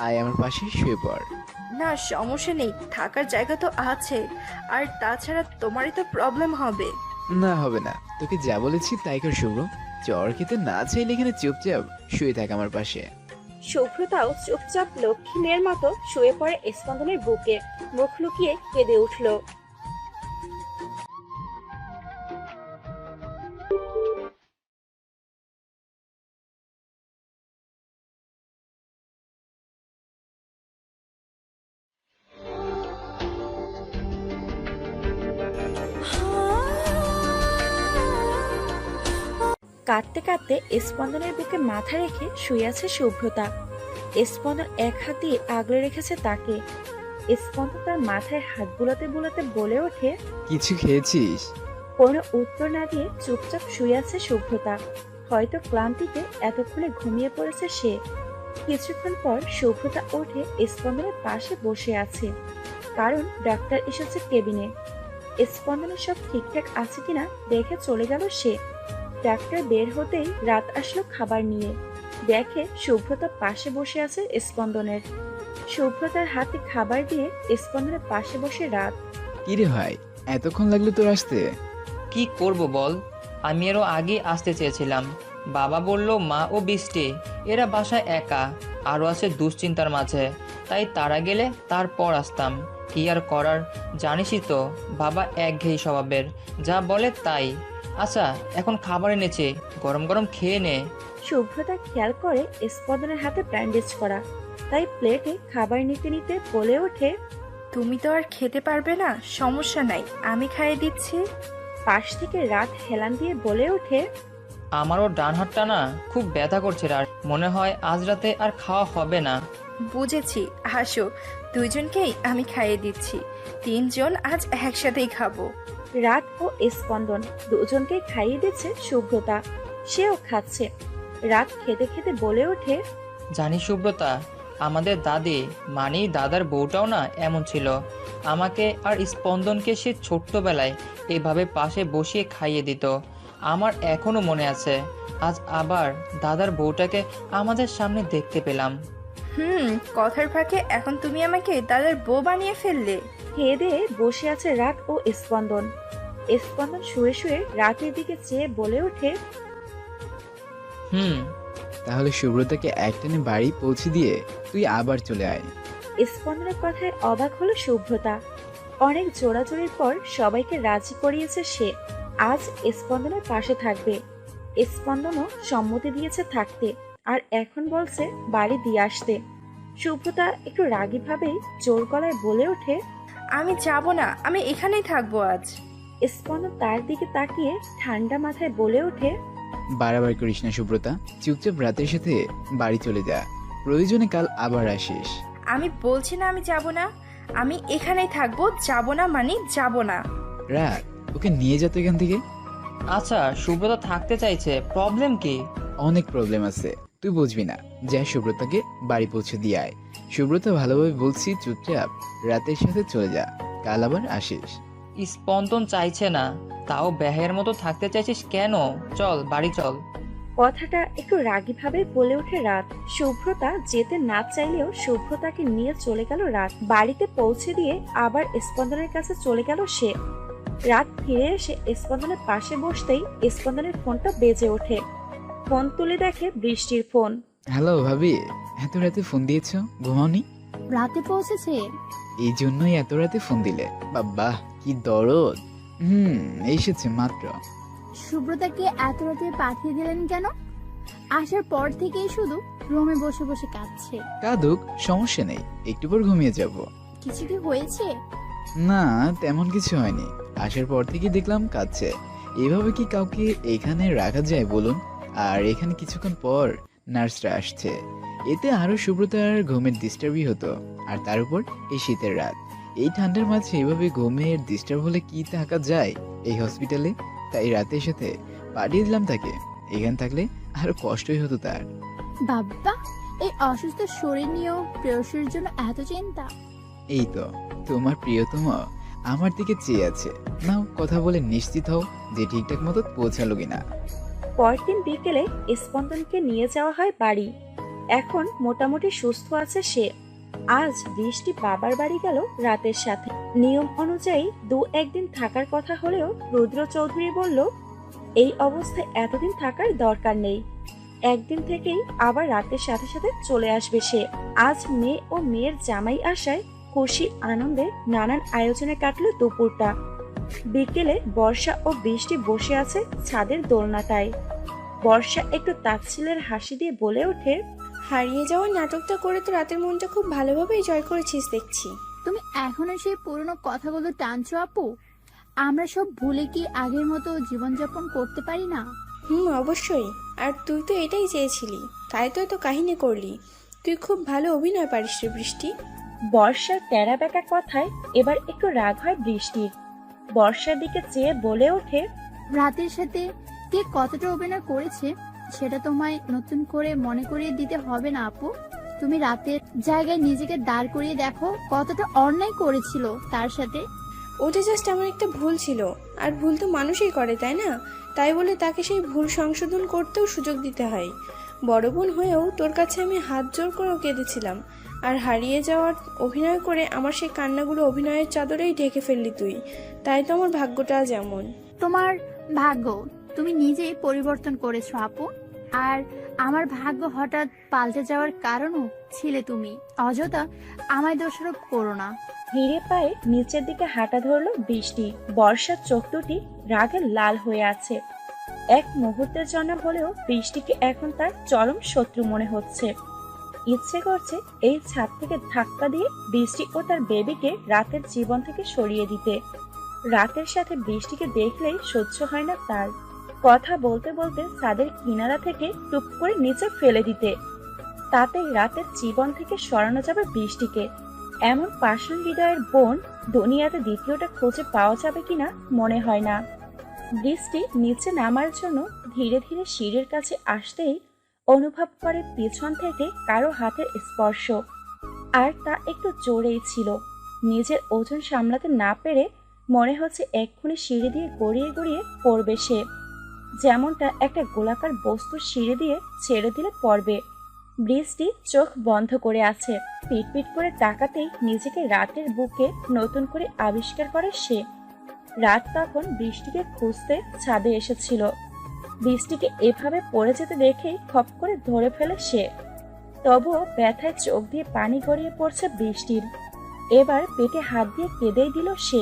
আয় আমার পাশে শুয়ে পড়। না সমস্যা নেই, থাকার জায়গা তো আছে। আর তাছাড়া তোমারই তো প্রবলেম হবে। না হবে না, তোকে যা বলেছি তাই কর শুভ্র। জ্বর খেতে না চাইলে এখানে চুপচাপ শুয়ে থাক আমার পাশে। শুভ্রতাও চুপচাপ লক্ষ্মী মেয়ের মতো শুয়ে পড়ে স্পন্দনের বুকে, মুখ লুকিয়ে কেঁদে উঠল। কাঁদতে কাঁদতে স্পন্দনের বুকে মাথা রেখে শুয়ে আছে শুভ্রতা। স্পন্দন এক হাত দিয়ে আগলে রেখেছে তাকে। স্পন্দন তার মাথায় হাত বুলাতে বুলাতে বলে ওঠে। কিছু খেয়েছিস? কোনো উত্তর না দিয়ে চুপচাপ শুয়ে আছে শুভ্রতা। হয়তো ক্লান্তিতে এতক্ষণে ঘুমিয়ে পড়েছে সে। কিছুক্ষণ পর শুভ্রতা উঠে স্পন্দনের পাশে বসে আছে, কারণ ডাক্তার এসেছে কেবিনে। স্পন্দনের সব ঠিকঠাক আছে কিনা দেখে চলে গেল সে। ডাক্তার বের হতেই রাত আসলো খাবার নিয়ে। দেখে শুভ্রতা পাশে বসে আছে স্পন্দনের। শুভ্রতার হাতে খাবার দিয়ে স্পন্দনের পাশে বসে রাত। কিরে ভাই, এতক্ষণ লাগলো তোর আসতে? কি করব বল, আমি আরও আগে আসতে চেয়েছিলাম। বাবা বলল মা ও বৃষ্টি এরা বাসায় একা, আরও আছে দুশ্চিন্তার মাঝে, তাই তারা গেলে তারপর আসতাম। কি আর করার, জানিসই তো বাবা একঘেয়ে স্বভাবের, যা বলে তাই। আচ্ছা এখন খাবার এনেছে, গরম গরম খেয়ে নে। শুভ্রতা খেয়াল করে স্পন্দনের হাতে ব্যান্ডেজ করা, তাই প্লেটে খাবার নিতে নিতে বলে ওঠে। তুমি তো আর খেতে পারবে না, সমস্যা নাই, আমি খাইয়ে দিচ্ছি। পাশ থেকে রাত হেলান দিয়ে বলে ওঠে। আমারও ডান হাতটা না খুব ব্যথা করছে, আর মনে হয় আজ রাতে আর খাওয়া হবে না। বুঝেছি, আসো, দুইজনকেই আমি খাইয়ে দিচ্ছি। তিনজন আজ একসাথেই খাবো। রাত ও স্পন্দন দুজনকে খাইয়ে দিচ্ছে শুভ্রতা, সেও খাচ্ছে। রাত খেতে খেতে বলে ওঠে। জানি সুব্রতা, আমাদের দাদি মানে দাদার বউটাও না এমন ছিল। আমাকে আর স্পন্দনকে সে ছোট্টবেলায় এভাবে পাশে বসিয়ে খাইয়ে দিত। আমার এখনো মনে আছে, আজ আবার দাদার বউটাকে আমাদের সামনে দেখতে পেলাম। কথার ফাঁকে এখন তুমি আমাকে দাদার বউ বানিয়ে ফেললে। খেয়ে দিয়ে বসে আছে রাত ও স্পন্দন। স্পন্দন শুয়ে শুয়ে রাতের দিকে চেয়ে বলে ওঠে। হুম। তাহলে সুব্রতাকে একটানে বাড়ি পৌঁছে দিয়ে তুই আবার চলে আয়। স্পন্দনের কথায় অবাক হলো শুভ্রতা। অনেক জোরাজোরির পর সবাইকে রাজি করিয়েছে সে, আজ স্পন্দনের পাশে থাকবে। স্পন্দনও সম্মতি দিয়েছে থাকতে, আর এখন বলছে বাড়ি দিয়ে আসতে। শুভ্রতা একটু রাগী ভাবেই জোর গলায় বলে ওঠে। আমি যাব না, আমি এখানেই থাকবো আজ। স্পন্দন তার দিকে তাকিয়ে ঠান্ডা মাথায় বলে ওঠে। বাড়াবাড়ি করিস না সুব্রতা, চুপচাপ রাতের সাথে বাড়ি চলে যা, প্রয়োজনে কাল আবার আসিস। আমি বলছি না আমি যাব না, আমি এখানেই থাকবো, যাব না মানে যাব না। রাত, ওকে নিয়ে যা তো এখান থেকে। আচ্ছা সুব্রতা থাকতে চাইছে, প্রবলেম কি? অনেক প্রবলেম আছে, তুই বুঝবি না। যা সুব্রতাকে বাড়ি পৌঁছে দিয়ে আয়। সুব্রতা ভালোভাবে বলছি, চুপচাপ রাতের সাথে চলে যা, কাল আবার আসিস। স্পন্দন চাইছে না, তাও বেহের মতো থাকতে চাইছিস কেন? চল বাড়ি চল। কথাটা একটু রাগী ভাবে বলে ওঠে রাত। শুভ্রতা যেতে না চাইলেও শুভ্রতাকে নিয়ে চলে গেল রাত। বাড়িতে পৌঁছে দিয়ে আবার স্পন্দনের কাছে চলে গেল সে। রাত ফিরে এসে স্পন্দনের পাশে বসতেই স্পন্দনের ফোনটা বেজে ওঠে। ফোন তুলে দেখে বৃষ্টির ফোন। হ্যালো ভাবি, এত রাতে ফোন দিয়েছ, ঘুমাওনি? রাতে পৌঁছেছে? এই জন্যই এত রাতে ফোন দিলে? বাবা কি দরদ। এসেছে মাত্র। সুব্রতাকে এত রাতে পাঠিয়ে দিলেন কেন? আসার পর থেকেই শুধু রুমে বসে বসে কাঁদছে। কাঁদুক, সমস্যা নেই, একটু পর ঘুমিয়ে যাব। কিছু কি হয়েছে? না, তেমন কিছু হয়নি। আসার পর থেকে দেখলাম কাঁদছে। এভাবে কি কাউকে এখানে রাখা যায় বলুন? আর এখানে কিছুক্ষণ পর নার্সরা আসছে, এতে আরো সুব্রতার ঘুমের ডিস্টার্বই হতো। আর তার উপর এই শীতের রাত, এই ঠান্ডার মাঝে এভাবে ঘুমের ডিস্টার্ব হলে কি থাকা যায় এই হসপিটালে? তাই রাতের সাথে পাঠিয়ে দিলাম তাকে। এখানে থাকলে আরো কষ্টই হতো তার। বাবা, এই অসুস্থ শরীর নিয়েও প্রেয়সীর জন্য এত চিন্তা? এই তো তোমার প্রিয়তম আমার দিকে চেয়ে আছে। নাও কথা বলে নিশ্চিত হও যে ঠিকঠাক মতো পৌঁছালো কিনা। পরদিন বিকেলে স্পন্দনকে নিয়ে যাওয়া হয় বাড়ি। এখন মোটামুটি সুস্থ আছে সে। আজ বৃষ্টি বাবার বাড়ি গেল রাতের সাথে। নিয়ম অনুযায়ী 2-1 দিন থাকার কথা হলেও রুদ্র চৌধুরী বলল এই অবস্থায় এতদিন থাকার দরকার নেই, একদিন থেকেই আবার রাতের সাথে সাথে চলে আসবে সে। আজ মেয়ে ও মেয়ের জামাই আসায় খুশি আনন্দে নানান আয়োজনে কাটলো দুপুরটা। বিকেলে বর্ষা ও বৃষ্টি বসে আছে ছাদের দোলনাটায়। বর্ষা একটু তাচ্ছিলের হাসি দিয়ে বলে ওঠে, হারিয়ে যাওয়ার নাটকটা করে তো রাতের মনটা খুব ভালোভাবেই জয় করেছিস দেখছি। তুমি এখনো সেই পুরনো কথাগুলো টানছো আপু? আমরা সব ভুলে কি আগের মতো জীবনযাপন করতে পারি না? অবশ্যই। আর তুই তো এটাই চেয়েছিলি, তাই তো এত কাহিনী করলি। তুই খুব ভালো অভিনয় পারিস রে বৃষ্টি। বর্ষার টেরা বেঁকা কথায় এবার একটু রাগ হয় বৃষ্টির। বর্ষার দিকে চেয়ে বলে ওঠে, রাতের সাথে কে কতটা অভিনয় করেছে সেটা তোমায় নতুন করে মনে করিয়ে দিতে হবে না আপু। তুমি রাতের জায়গায় নিজেকে দাঁড় করিয়ে দেখো কতটা অন্যায় করেছিল তার সাথে। ওটা জাস্ট আমার একটা ভুল ছিল, আর ভুল তো মানুষই করে, তাই না? তাই বলে তাকে সেই ভুল সংশোধন করতেও সুযোগ দিতে হয়। বড় বোন হয়েও তোর কাছে আমি হাত জোর করেও কেঁদেছিলাম, আর হারিয়ে যাওয়ার অভিনয় করে আমার সেই কান্নাগুলো অভিনয়ের চাদরেই ঢেকে ফেললি তুই। তাই তো আমার ভাগ্যটা যেমন। তোমার ভাগ্য তুমি নিজেই পরিবর্তন করেছো আপু, আর আমার ভাগ্য হঠাৎ পাল্টে যাওয়ার কারণও ছিলে তুমি। অযথা আমায় দোষারোপ করো না। ধীরে পায়ে নিচের দিকে হাঁটা ধরলো বৃষ্টি। বর্ষার চোখ দুটি রাগে লাল হয়ে আছে। এক মুহূর্তের জন্য হলেও বৃষ্টিকে এখন তার চরম শত্রু মনে হচ্ছে। ইচ্ছে করছে এই ছাদ থেকে ধাক্কা দিয়ে বৃষ্টি ও তার বেবিকে রাতের জীবন থেকে সরিয়ে দিতে। রাতের সাথে বৃষ্টিকে দেখলেই সহ্য হয় না তার। কথা বলতে বলতে ছাদের কিনারা থেকে টুপ করে নিচে ফেলে দিতে। তাতেই রাতের জীবন থেকে সরানো যাবে বৃষ্টিকে। এমন পাষাণ হৃদয়ের বোন দুনিয়াতে দ্বিতীয়টা খুঁজে পাওয়া যাবে কিনা মনে হয় না। বৃষ্টি নিচে নামার জন্য ধীরে ধীরে সিঁড়ির কাছে আসতেই অনুভব করে পিছন থেকে কারো হাতের স্পর্শ, আর তা একটু জোরেই ছিল। নিজের ওজন সামলাতে না পেরে মনে হচ্ছে এক্ষুনি সিঁড়ি দিয়ে গড়িয়ে গড়িয়ে পড়বে সে, যেমনটা একটা গোলাকার বস্তু সিঁড়ি দিয়ে ছেড়ে দিলে পড়বে। বৃষ্টি চোখ বন্ধ করে আছে। পিটপিট করে তাকাতেই নিজেকে রাতের বুকে নতুন করে আবিষ্কার করে সে। রাত তখন বৃষ্টিকে খুঁজতে ছাদে এসেছিল। বৃষ্টিকে এভাবে পড়ে যেতে দেখেই খপ করে ধরে ফেলে সে। তবুও ব্যথায় চোখ দিয়ে পানি গড়িয়ে পড়ছে বৃষ্টির। এবার পেটে হাত দিয়ে কেঁদেই দিল সে।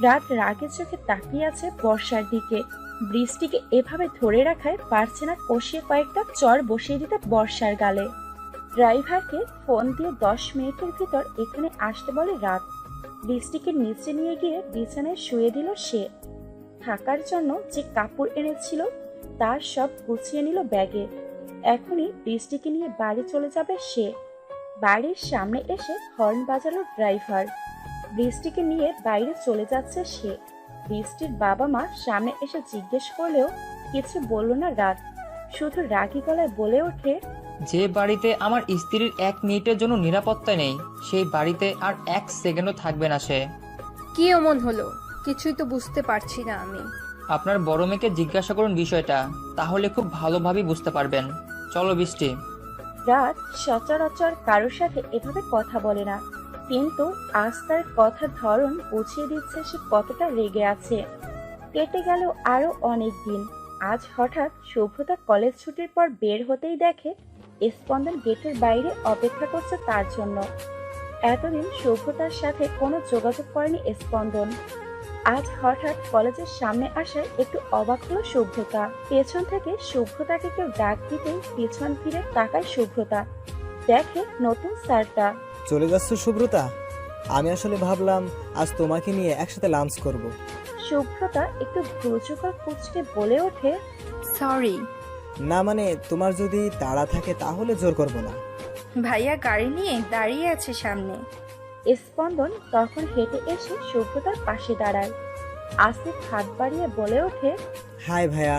রাত রাগের চোখে তাকিয়ে আছে বর্ষার দিকে। বৃষ্টিকে এভাবে ধরে রাখায় পারছে না কষিয়ে কয়েকটা চর বসিয়ে দিতে বর্ষার গালে। ড্রাইভারকে ফোন দিয়ে 10 মিনিটের ভিতর এখানে আসতে বলে রাত। বৃষ্টিকে নিচে নিয়ে গিয়ে বিছানায় শুয়ে দিল সে। থাকার জন্য যে কাপড় এনেছিল তার সব গুছিয়ে নিল ব্যাগে। এখনই বৃষ্টিকে নিয়ে বাড়ি চলে যাবে সে। বাড়ির সামনে এসে হর্ন বাজালো ড্রাইভার। বৃষ্টিকে নিয়ে বাইরে চলে যাচ্ছে সে। বৃষ্টির বাবা মা সামনে এসে জিজ্ঞেস করলেও কিছু বলল না রাত। শুধু রাগী গলায় বলে ওঠে, যে বাড়িতে আমার স্ত্রীর 1 মিনিটের জন্য নিরাপত্তা নেই, সেই বাড়িতে আর 1 সেকেন্ডও থাকবে না সে। কি এমন হলো? কিছুই তো বুঝতে পারছি না আমি। আপনার বড় মেয়েকে জিজ্ঞাসা করুন বিষয়টা, তাহলে খুব ভালোভাবে বুঝতে পারবেন। চলো বৃষ্টি। রাত সচরাচর কারোর সাথে এভাবে কথা বলে না, কিন্তু আজ তার কথার ধরন বুঝিয়ে দিচ্ছে সে কতটা রেগে আছে। কেটে গেল আরো অনেক দিন। আজ হঠাৎ শুভ্রতা কলেজ ছুটির পর বের হতেই দেখে স্পন্দন গেটের বাইরে অপেক্ষা করছে তার জন্য। এতদিন শুভ্রতার সাথে কোনো যোগাযোগ করেনি স্পন্দন। আজ হঠাৎ কলেজের সামনে আসায় একটু অবাক হলো শুভ্রতা। পেছন থেকে শুভ্রতাকে কেউ ডাক দিতেই পিছন ফিরে তাকায় শুভ্রতা। দেখে নতুন স্যারটা। চলে যাচ্ছ শুভ্রতা? আমি আসলে ভাবলাম আজ তোমাকে নিয়ে একসাথে লাঞ্চ করব। শুভ্রতা একটু ভ্রুচুকা কুচকে বলে ওঠে, সরি। না মানে তোমার যদি তাড়া থাকে তাহলে জোর করব না। ভাইয়া গাড়ি নিয়ে দাঁড়িয়ে আছে সামনে। স্পন্দন তখন হেঁটে এসে শুভ্রতার পাশে দাঁড়ায়। আসিফ হাত বাড়িয়ে বলে ওঠে, হাই ভাইয়া।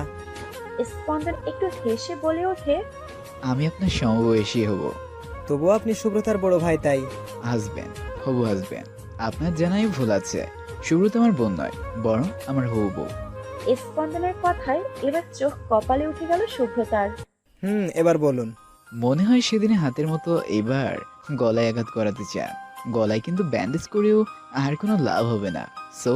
স্পন্দন একটু হেসে বলে ওঠে, আমি আপনার সমবয়সী হব। তবুও আপনি শুভ্রতার বড় ভাই, তাই হাজবেন্ড হবু হাজবেন্ড। আপনার জানাই ভুল আছে, সুব্রত আমার বোন নয়, বরং আমার হবু বউ। স্পন্দনের কথায় এবার চোখ কপালে উঠে গেল শুভ্রতার। এবার বলুন। মনে হয় সেদিনে হাতের মতো এবার গলায় আঘাত করাতে চান। গলায় কিন্তু ব্যান্ডেজ করেও আর কোনো লাভ হবে না। সো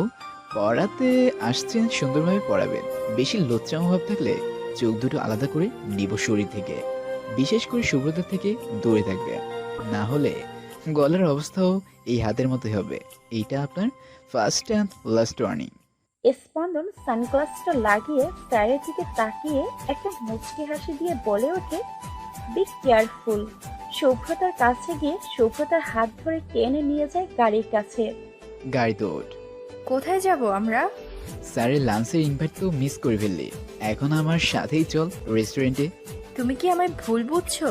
পড়াতে আসছেন, সুন্দরভাবে পড়াবেন। বেশি লজ্জাম ভাব থাকলে চোখ দুটো আলাদা করে নিব শরীর থেকে। বিশেষ করে সুব্রতা থেকে দূরে থাকবেন, না হলে গলার অবস্থাও এই হাতের মতোই হবে। এইটা আপনার ফার্স্ট অ্যান্ড লাস্ট ওয়ার্নিং। স্পন্দন সানগ্লাসটা লাগিয়ে স্যারের দিকে তাকিয়ে একটা মুচকি হাসি দিয়ে বলে ওঠে, বি কেয়ারফুল। শুভ্রতার কাছে গিয়ে শুভ্রতার হাত ধরে টেনে নিয়ে যায় গাড়ির কাছে। গাড়িতে ওঠ। কোথায় যাব আমরা? স্যারের লাঞ্চের ইনভাইট তো মিস করে ফেললি, এখন আমার সাথেই চল রেস্টুরেন্টে। তুমি কি আমায় ভুল বুঝছো?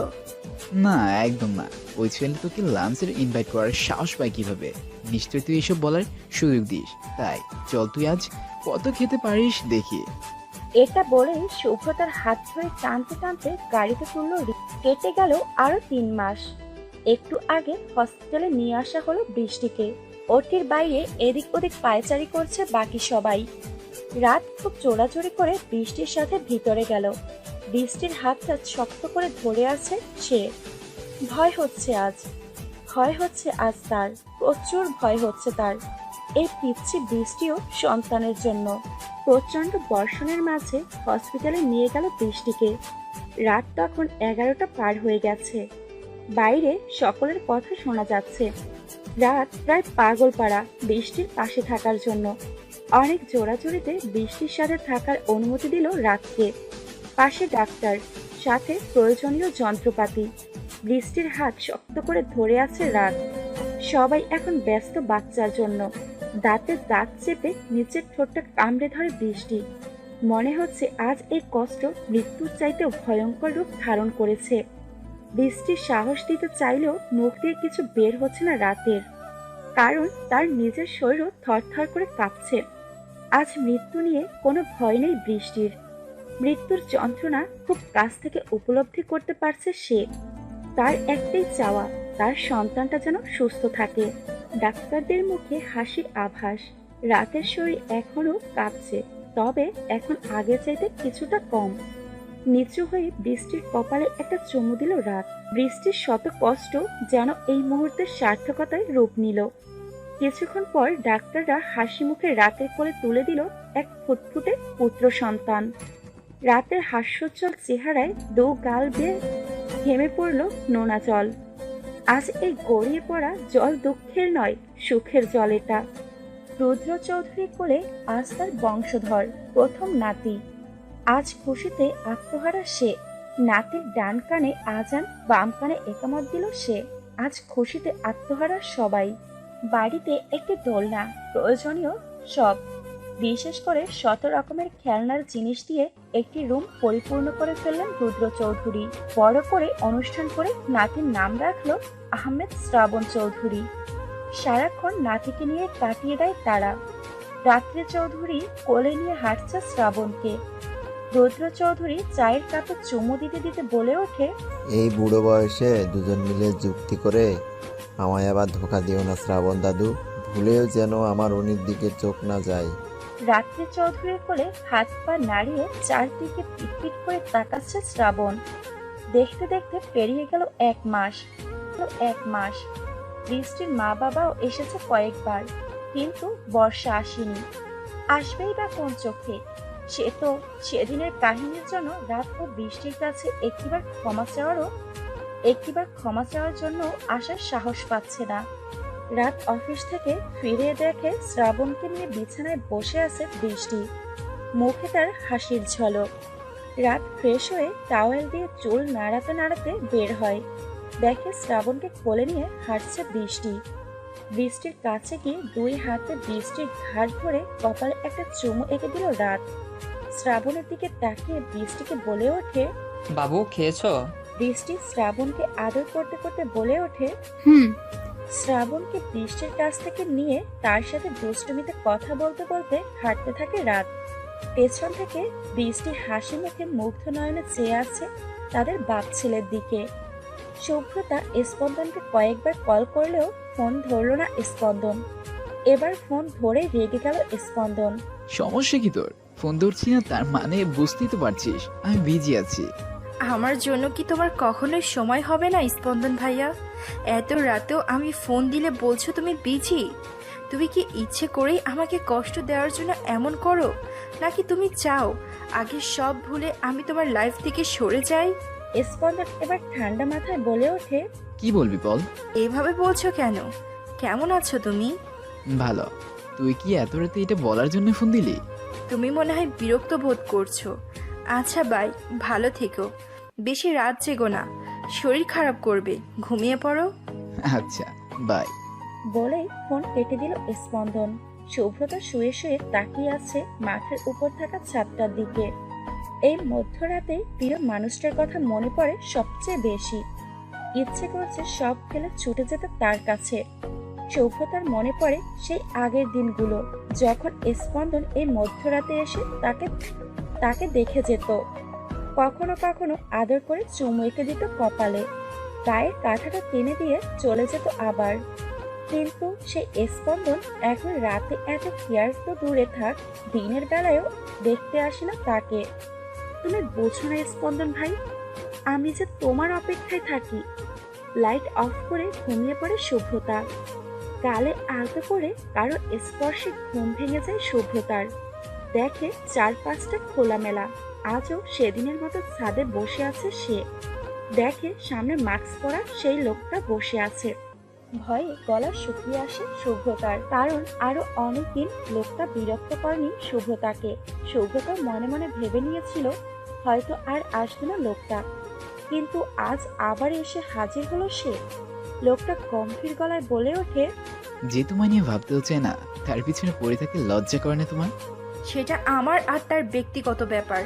না, একদম না। ওই ছেলে তোকে লাঞ্চের ইনভাইট করার সাহস পায় কিভাবে? নিশ্চয়ই তুই এসব বলার সুযোগ দিস। তাই চল, তুই আজ কত খেতে পারিস দেখি। এটা বলে শুভ্রতার হাত ধরে টানতে টানতে গাড়িতে তুলল। কেটে গেল আরো 3 মাস। একটু আগে হসপিটালে নিয়ে আসা হলো বৃষ্টিকে। ওটির বাইরে এদিক ওদিক পায়চারি করছে বাকি সবাই। রাত খুব জোরাজোরি করে বৃষ্টির সাথে ভিতরে গেল। বৃষ্টির হাতটা শক্ত করে ধরে আছে সে। ভয় হচ্ছে আজ তার, প্রচুর ভয় হচ্ছে তার। এই পিচ্ছি বৃষ্টিও সন্তানের জন্য। প্রচন্ড বর্ষণের মাঝে হসপিটালে নিয়ে গেল বৃষ্টিকে। রাত তখন 11টা পার হয়ে গেছে। বাইরে সকলের কথা শোনা যাচ্ছে। রাত প্রায় পাগল পাড়া বৃষ্টির পাশে থাকার জন্য। অনেক জোরাজোরিতে বৃষ্টির সাথে থাকার অনুমতি দিল রাতকে। পাশে ডাক্তার, সাথে প্রয়োজনীয় যন্ত্রপাতি। বৃষ্টির হাত শক্ত করে ধরে আছে রাত। সবাই এখন ব্যস্ত বাচ্চার জন্য। দাঁতে দাঁত চেপে নিচের ঠোঁটটা কামড়ে ধরে বৃষ্টি। মনে হচ্ছে আজ এই কষ্ট মৃত্যুর চাইতেও ভয়ঙ্কর রূপ ধারণ করেছে। বৃষ্টির সাহস দিতে চাইলেও মুখ দিয়ে কিছু বের হচ্ছে না রাতের, কারণ তার নিজের শরীরও থরথর করে কাঁপছে। আজ মৃত্যু নিয়ে কোনো ভয় নেই বৃষ্টির। মৃত্যুর যন্ত্রণা খুব কাছ থেকে উপলব্ধি করতে পারছে সে। তার একটাই চাওয়া, তার সন্তানটা যেন সুস্থ থাকে। ডাক্তারদের মুখে হাসির আভাস। রাতের শরীর এখনো কাঁপছে, তবে এখন আগের চাইতে কিছুটা কম। নিচু হয়ে বৃষ্টির কপালে একটা চুমু দিল রাত। বৃষ্টির শত কষ্ট যেন এই মুহূর্তের সার্থকতায় রূপ নিল। কিছুক্ষণ পর ডাক্তাররা হাসি মুখে রাতের কোলে তুলে দিল এক ফুটফুটে পুত্র সন্তান। রাতের হাস্যোজ্জ্বল চেহারায় দু গাল বেয়ে থেমে পড়ল নোনা জল। আজ এই গড়িয়ে পড়া জল দুঃখের নয়, সুখের জল এটা। রুদ্র চৌধুরী কোলে আজ তার বংশধর, প্রথম নাতি। আজ খুশিতে আত্মহারা সে। নাতির ডান কানে আজান, বাম কানে একামত দিল সে। আজ খুশিতে আত্মহারা সবাই। বাড়িতে একটি দোলনা, প্রয়োজনীয় সব, বিশেষ করে 100 রকমের খেলনার জিনিস দিয়ে একটি রুম পরিপূর্ণ করে ফেললেন রুদ্র চৌধুরী। বড় করে অনুষ্ঠান করে নাতির নাম রাখলো আহমেদ শ্রাবণ চৌধুরী। সারাক্ষণ নাতিকে নিয়ে কাটিয়ে দেয় তারা। রাত্রে চৌধুরী কোলে নিয়ে হাঁটছে শ্রাবণকে। রুদ্র চৌধুরী চায়ের কাপে চুমু দিতে দিতে বলে ওঠে, এই বুড়ো বয়সে দুজন মিলে যুক্তি করে আমায় আবার ধোকা দিও না শ্রাবণ দাদু, ভুলেও যেন আমার উনির দিকে চোখ না যায়। রাত্রি চৌধুরীর কোলে হাত পা নাড়িয়ে চারদিকে পিটপিট করে তাকাচ্ছে শ্রাবণ। দেখতে দেখতে পেরিয়ে গেল 1 মাস। বৃষ্টির মা বাবাও এসেছে কয়েকবার, কিন্তু বর্ষা আসেনি। আসবেই বা কোন চোখে? সে তো সেদিনের কাহিনীর জন্য রাত ও বৃষ্টির কাছে একটিবার ক্ষমা চাওয়ার জন্য আসার সাহস পাচ্ছে না। রাত অফিস থেকে ফিরে দেখে শ্রাবণকে নিয়ে বিছানায় বসে আছে বৃষ্টি। মুখে তার হাসির ঝলক। রাত ফ্রেশ হয়ে টাওয়েল দিয়ে চুল নাড়াতে নাড়াতে বের হয়। দেখে শ্রাবণকে কোলে নিয়ে হাঁটছে বৃষ্টি। বৃষ্টির কাছে গিয়ে 2 হাতে বৃষ্টির ঘাড় ধরে কপালে একটা চুমু এঁকে দিল রাত। শ্রাবণের দিকে তাকিয়ে বৃষ্টিকে বলে ওঠে, বাবু খেয়েছো? বৃষ্টি শ্রাবণকে আদর করতে করতে বলে ওঠে, হুম। শ্রাবণকে বৃষ্টির কাছ থেকে নিয়ে তার সাথে দুষ্টুমিতে কথা বলতে বলতে হাঁটতে থাকে রাত। পেছন থেকে বৃষ্টি হাসি মুখে মুগ্ধ নয়নে চেয়ে আছে তাদের বাপ ছেলের দিকে। শুভ্রতা স্পন্দনকে কয়েকবার কল করলেও ফোন ধরল না স্পন্দন। এবার ফোন ধরে রেগে গেল স্পন্দন। সমস্যা কি তোর? ফোন ধরছি না তার মানে বুঝতেই তো পারছিস আমি বিজি আছি। আমার জন্য কি তোমার কখনোই সময় হবে না স্পন্দন ভাইয়া? এত রাতেও আমি ফোন দিলে বলছো তুমি বিজি। তুমি কি ইচ্ছে করেই আমাকে কষ্ট দেওয়ার জন্য এমন করো, নাকি তুমি চাও আগে সব ভুলে আমি তোমার লাইফ থেকে সরে যাই? স্পন্দন এবার ঠান্ডা মাথায় বলে ওঠে, কি বলবি বল। এভাবে বলছো কেন? কেমন আছো তুমি? ভালো। তুই কি এত রাতে এটা বলার জন্য ফোন দিলি? তুমি মনে হয় বিরক্ত বোধ করছো। আচ্ছা বাই, ভালো থেকো। বেশি রাত জেগো না, শরীর খারাপ করবে। ঘুমিয়ে পড়ো। আচ্ছা, বাই। বলেই ফোন কেটে দিল স্পন্দন। শুভ্রতা শুয়ে শুয়ে তাকিয়ে আছে মাথার উপর থাকা ছাদটার দিকে। এই মধ্যরাতে প্রিয় মানুষটার কথা মনে পড়ে সবচেয়ে বেশি। ইচ্ছে করছে সব ফেলে ছুটে যেতে তার কাছে। শুভ্রতার মনে পড়ে সেই আগের দিনগুলো, যখন স্পন্দন এই মধ্যরাতে এসে তাকে দেখে যেত। কখনো কখনো আদর করে চুমু এঁকে দিত কপালে, গায়ের কাঁটাটা টেনে দিয়ে চলে যেত আবার। কিন্তু সেই স্পন্দন এখন রাতে এত কেয়ার তো দূরে থাক, দিনের বেলায়ও দেখতে আসে না তাকে। তুমি বোঝো না স্পন্দন ভাই, আমি যে তোমার অপেক্ষায় থাকি। লাইট অফ করে ঘুমিয়ে পড়ে শুভ্রতা। গালে আলতো করে কারো স্পর্শে ঘুম ভেঙে যায় শুভ্রতার। দেখে চারপাশটা খোলামেলা, আজও সেদিনের মতো ছাদে বসে আছে সে। দেখে সামনে মাস্ক পরা সেই লোকটা বসে আছে। ভয়ে গলা শুকিয়ে আসে শুভ্রতার, কারণ আরো অনেকদিন লোকটা বিরক্ত করেনি শুভ্রতাকে। শুভ্রতা মনে মনে ভেবে নিয়েছিল হয়তো আর আসবে না লোকটা, কিন্তু আজ আবার এসে হাজির হলো সে। লোকটা গম্ভীর গলায় বলে ওঠে, যে তোমায় নিয়ে ভাবতেও চায় না, তার পিছনে পড়ে থাকতে লজ্জা করে না তোমার? সেটা আমার আর তার ব্যক্তিগত ব্যাপার,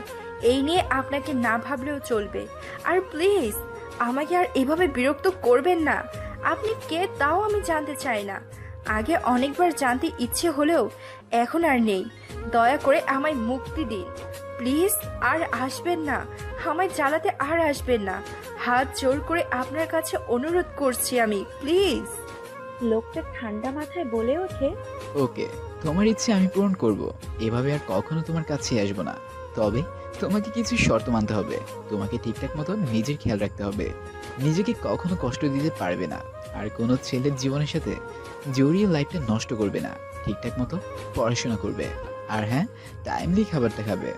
এই নিয়ে আপনাকে না ভাবলেও চলবে। আর প্লিজ আমাকে আর এভাবে বিরক্ত করবেন না। আপনি কে তাও আমি জানতে চাই না। আগে অনেকবার জানতে ইচ্ছে হলেও এখন আর নেই। দয়া করে আমায় মুক্তি দিন প্লিজ। আর আসবেন না, আমায় জ্বালাতে আর আসবেন না। হাত জোর করে আপনার কাছে অনুরোধ করছি আমি, প্লিজ। লোকটা ঠান্ডা মাথায় বলে ওঠে, ওকে, তোমার ইচ্ছে আমি পূরণ করব। এভাবে আর কখনো তোমার কাছে আসবো না। তবে তোমাকে কিছু শর্ত মানতে হবে। তোমাকে ঠিকঠাক মতো নিজের খেয়াল রাখতে হবে। নিজেকে কখনো কষ্ট দিতে পারবে না। আর কোনো ছেলের জীবনের সাথে জড়িয়ে লাইফটা নষ্ট করবে না। ঠিকঠাক মতো পড়াশোনা করবে। আর হ্যাঁ, টাইমলি খাবারটা খাবে।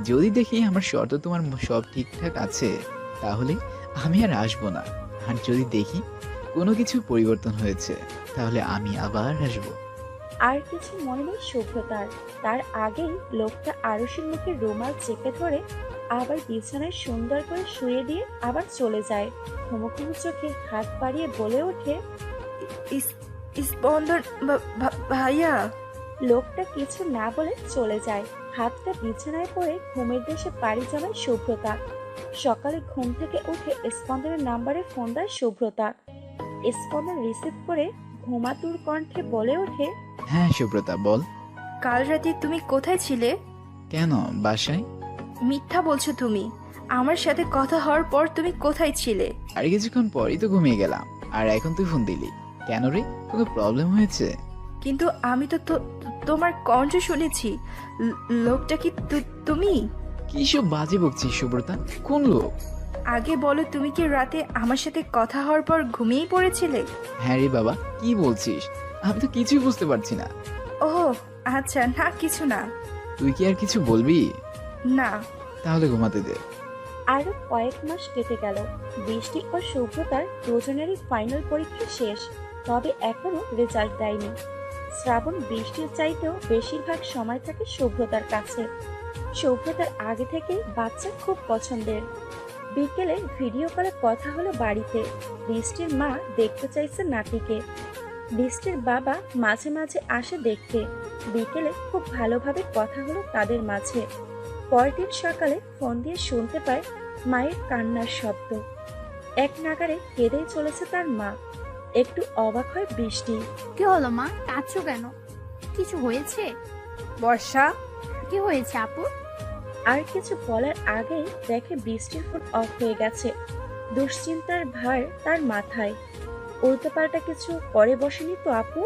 যদি দেখি আমার শর্ত তোমার সব ঠিকঠাক আছে, তাহলে আমি আর আসবো না। আর যদি দেখি কোনো কিছু পরিবর্তন হয়েছে, তাহলে আমি আবার আসবো। আর কিছু মনে নেই শুভ্রতার। তার আগেই লোকটা আরুষের মুখে রুমাল চেপে ধরে আবার বিছানায় সুন্দর করে শুয়ে দিয়ে আবার চলে যায়। ঘুমোঘুমো চোখে হাত বাড়িয়ে বলে ওঠে, স্পন্দন ভাইয়া। লোকটা কিছু না বলে চলে যায়। হাতটা বিছানায় পড়ে ঘুমের দেশে পাড়ি জমায় শুভ্রতা। সকালে ঘুম থেকে উঠে স্পন্দনের নাম্বারে ফোন দেয় শুভ্রতা। স্পন্দন রিসিভ করে ঘুমাতুর কণ্ঠে বলে ওঠে, হ্যাঁ সুব্রতা, বল। কাল রাতে তুমি কোথায় ছিলে? কেন, বাসায়। মিথ্যা বলছো তুমি। আমার সাথে কথা হওয়ার পর তুমি কোথায় ছিলে? আর কিছুক্ষণ পরই তো ঘুমিয়ে গেলাম। আর এখন তুই ফোন দিলি কেন রে? কোনো প্রবলেম হয়েছে? কিন্তু আমি তো তোমার কণ্ঠ শুনেছি। লোকটা কি তুমি? কি সব বাজে বকছিস সুব্রতা? কোন লোক? আগে বলো, তুমি কি রাতে আমার সাথে কথা হওয়ার পর ঘুমিয়েই পড়েছিলে? হ্যাঁ রে বাবা, কি বলছিস? আমি তো কিছুই বুঝতে পারছি না। ও আচ্ছা, না কিছু না। তুই কি আর কিছু বলবি? না। তাহলে ঘুমাতে দে। আরো কয়েক মাস কেটে গেল। বৃষ্টি ও শুভ্রতার দুজনেরই ফাইনাল পরীক্ষা শেষ, তবে এখনো রেজাল্ট দেয়নি। শ্রাবণ বৃষ্টির চাইতেও বেশিরভাগ সময় থাকে শুভ্রতার কাছে। শুভ্রতার আগে থেকে বাচ্চা খুব পছন্দের। বিকেলে ভিডিও কলে কথা হলো বাড়িতে। বৃষ্টির মা দেখতে চাইছে নাতিকে। বৃষ্টির বাবা মাঝে মাঝে আসে দেখতে। বিকেলে খুব ভালোভাবে কথা হলো তাদের মাঝে। পরদিন সকালে ফোন দিয়ে শুনতে পায় মায়ের কান্নার শব্দ। এক নাগারে কেঁদেই চলেছে তার মা। একটু অবাক হয় বৃষ্টি। কি হলো মা, কাঁদছো কেন? কিছু হয়েছে? বর্ষা, কি হয়েছে আপু? আর কিছু বলার আগেই দেখে বৃষ্টির ফোন অফ হয়ে গেছে। দুশ্চিন্তার ভার তার মাথায়। উল্টোপাল্টা কিছু করে বসেনি তো আপু?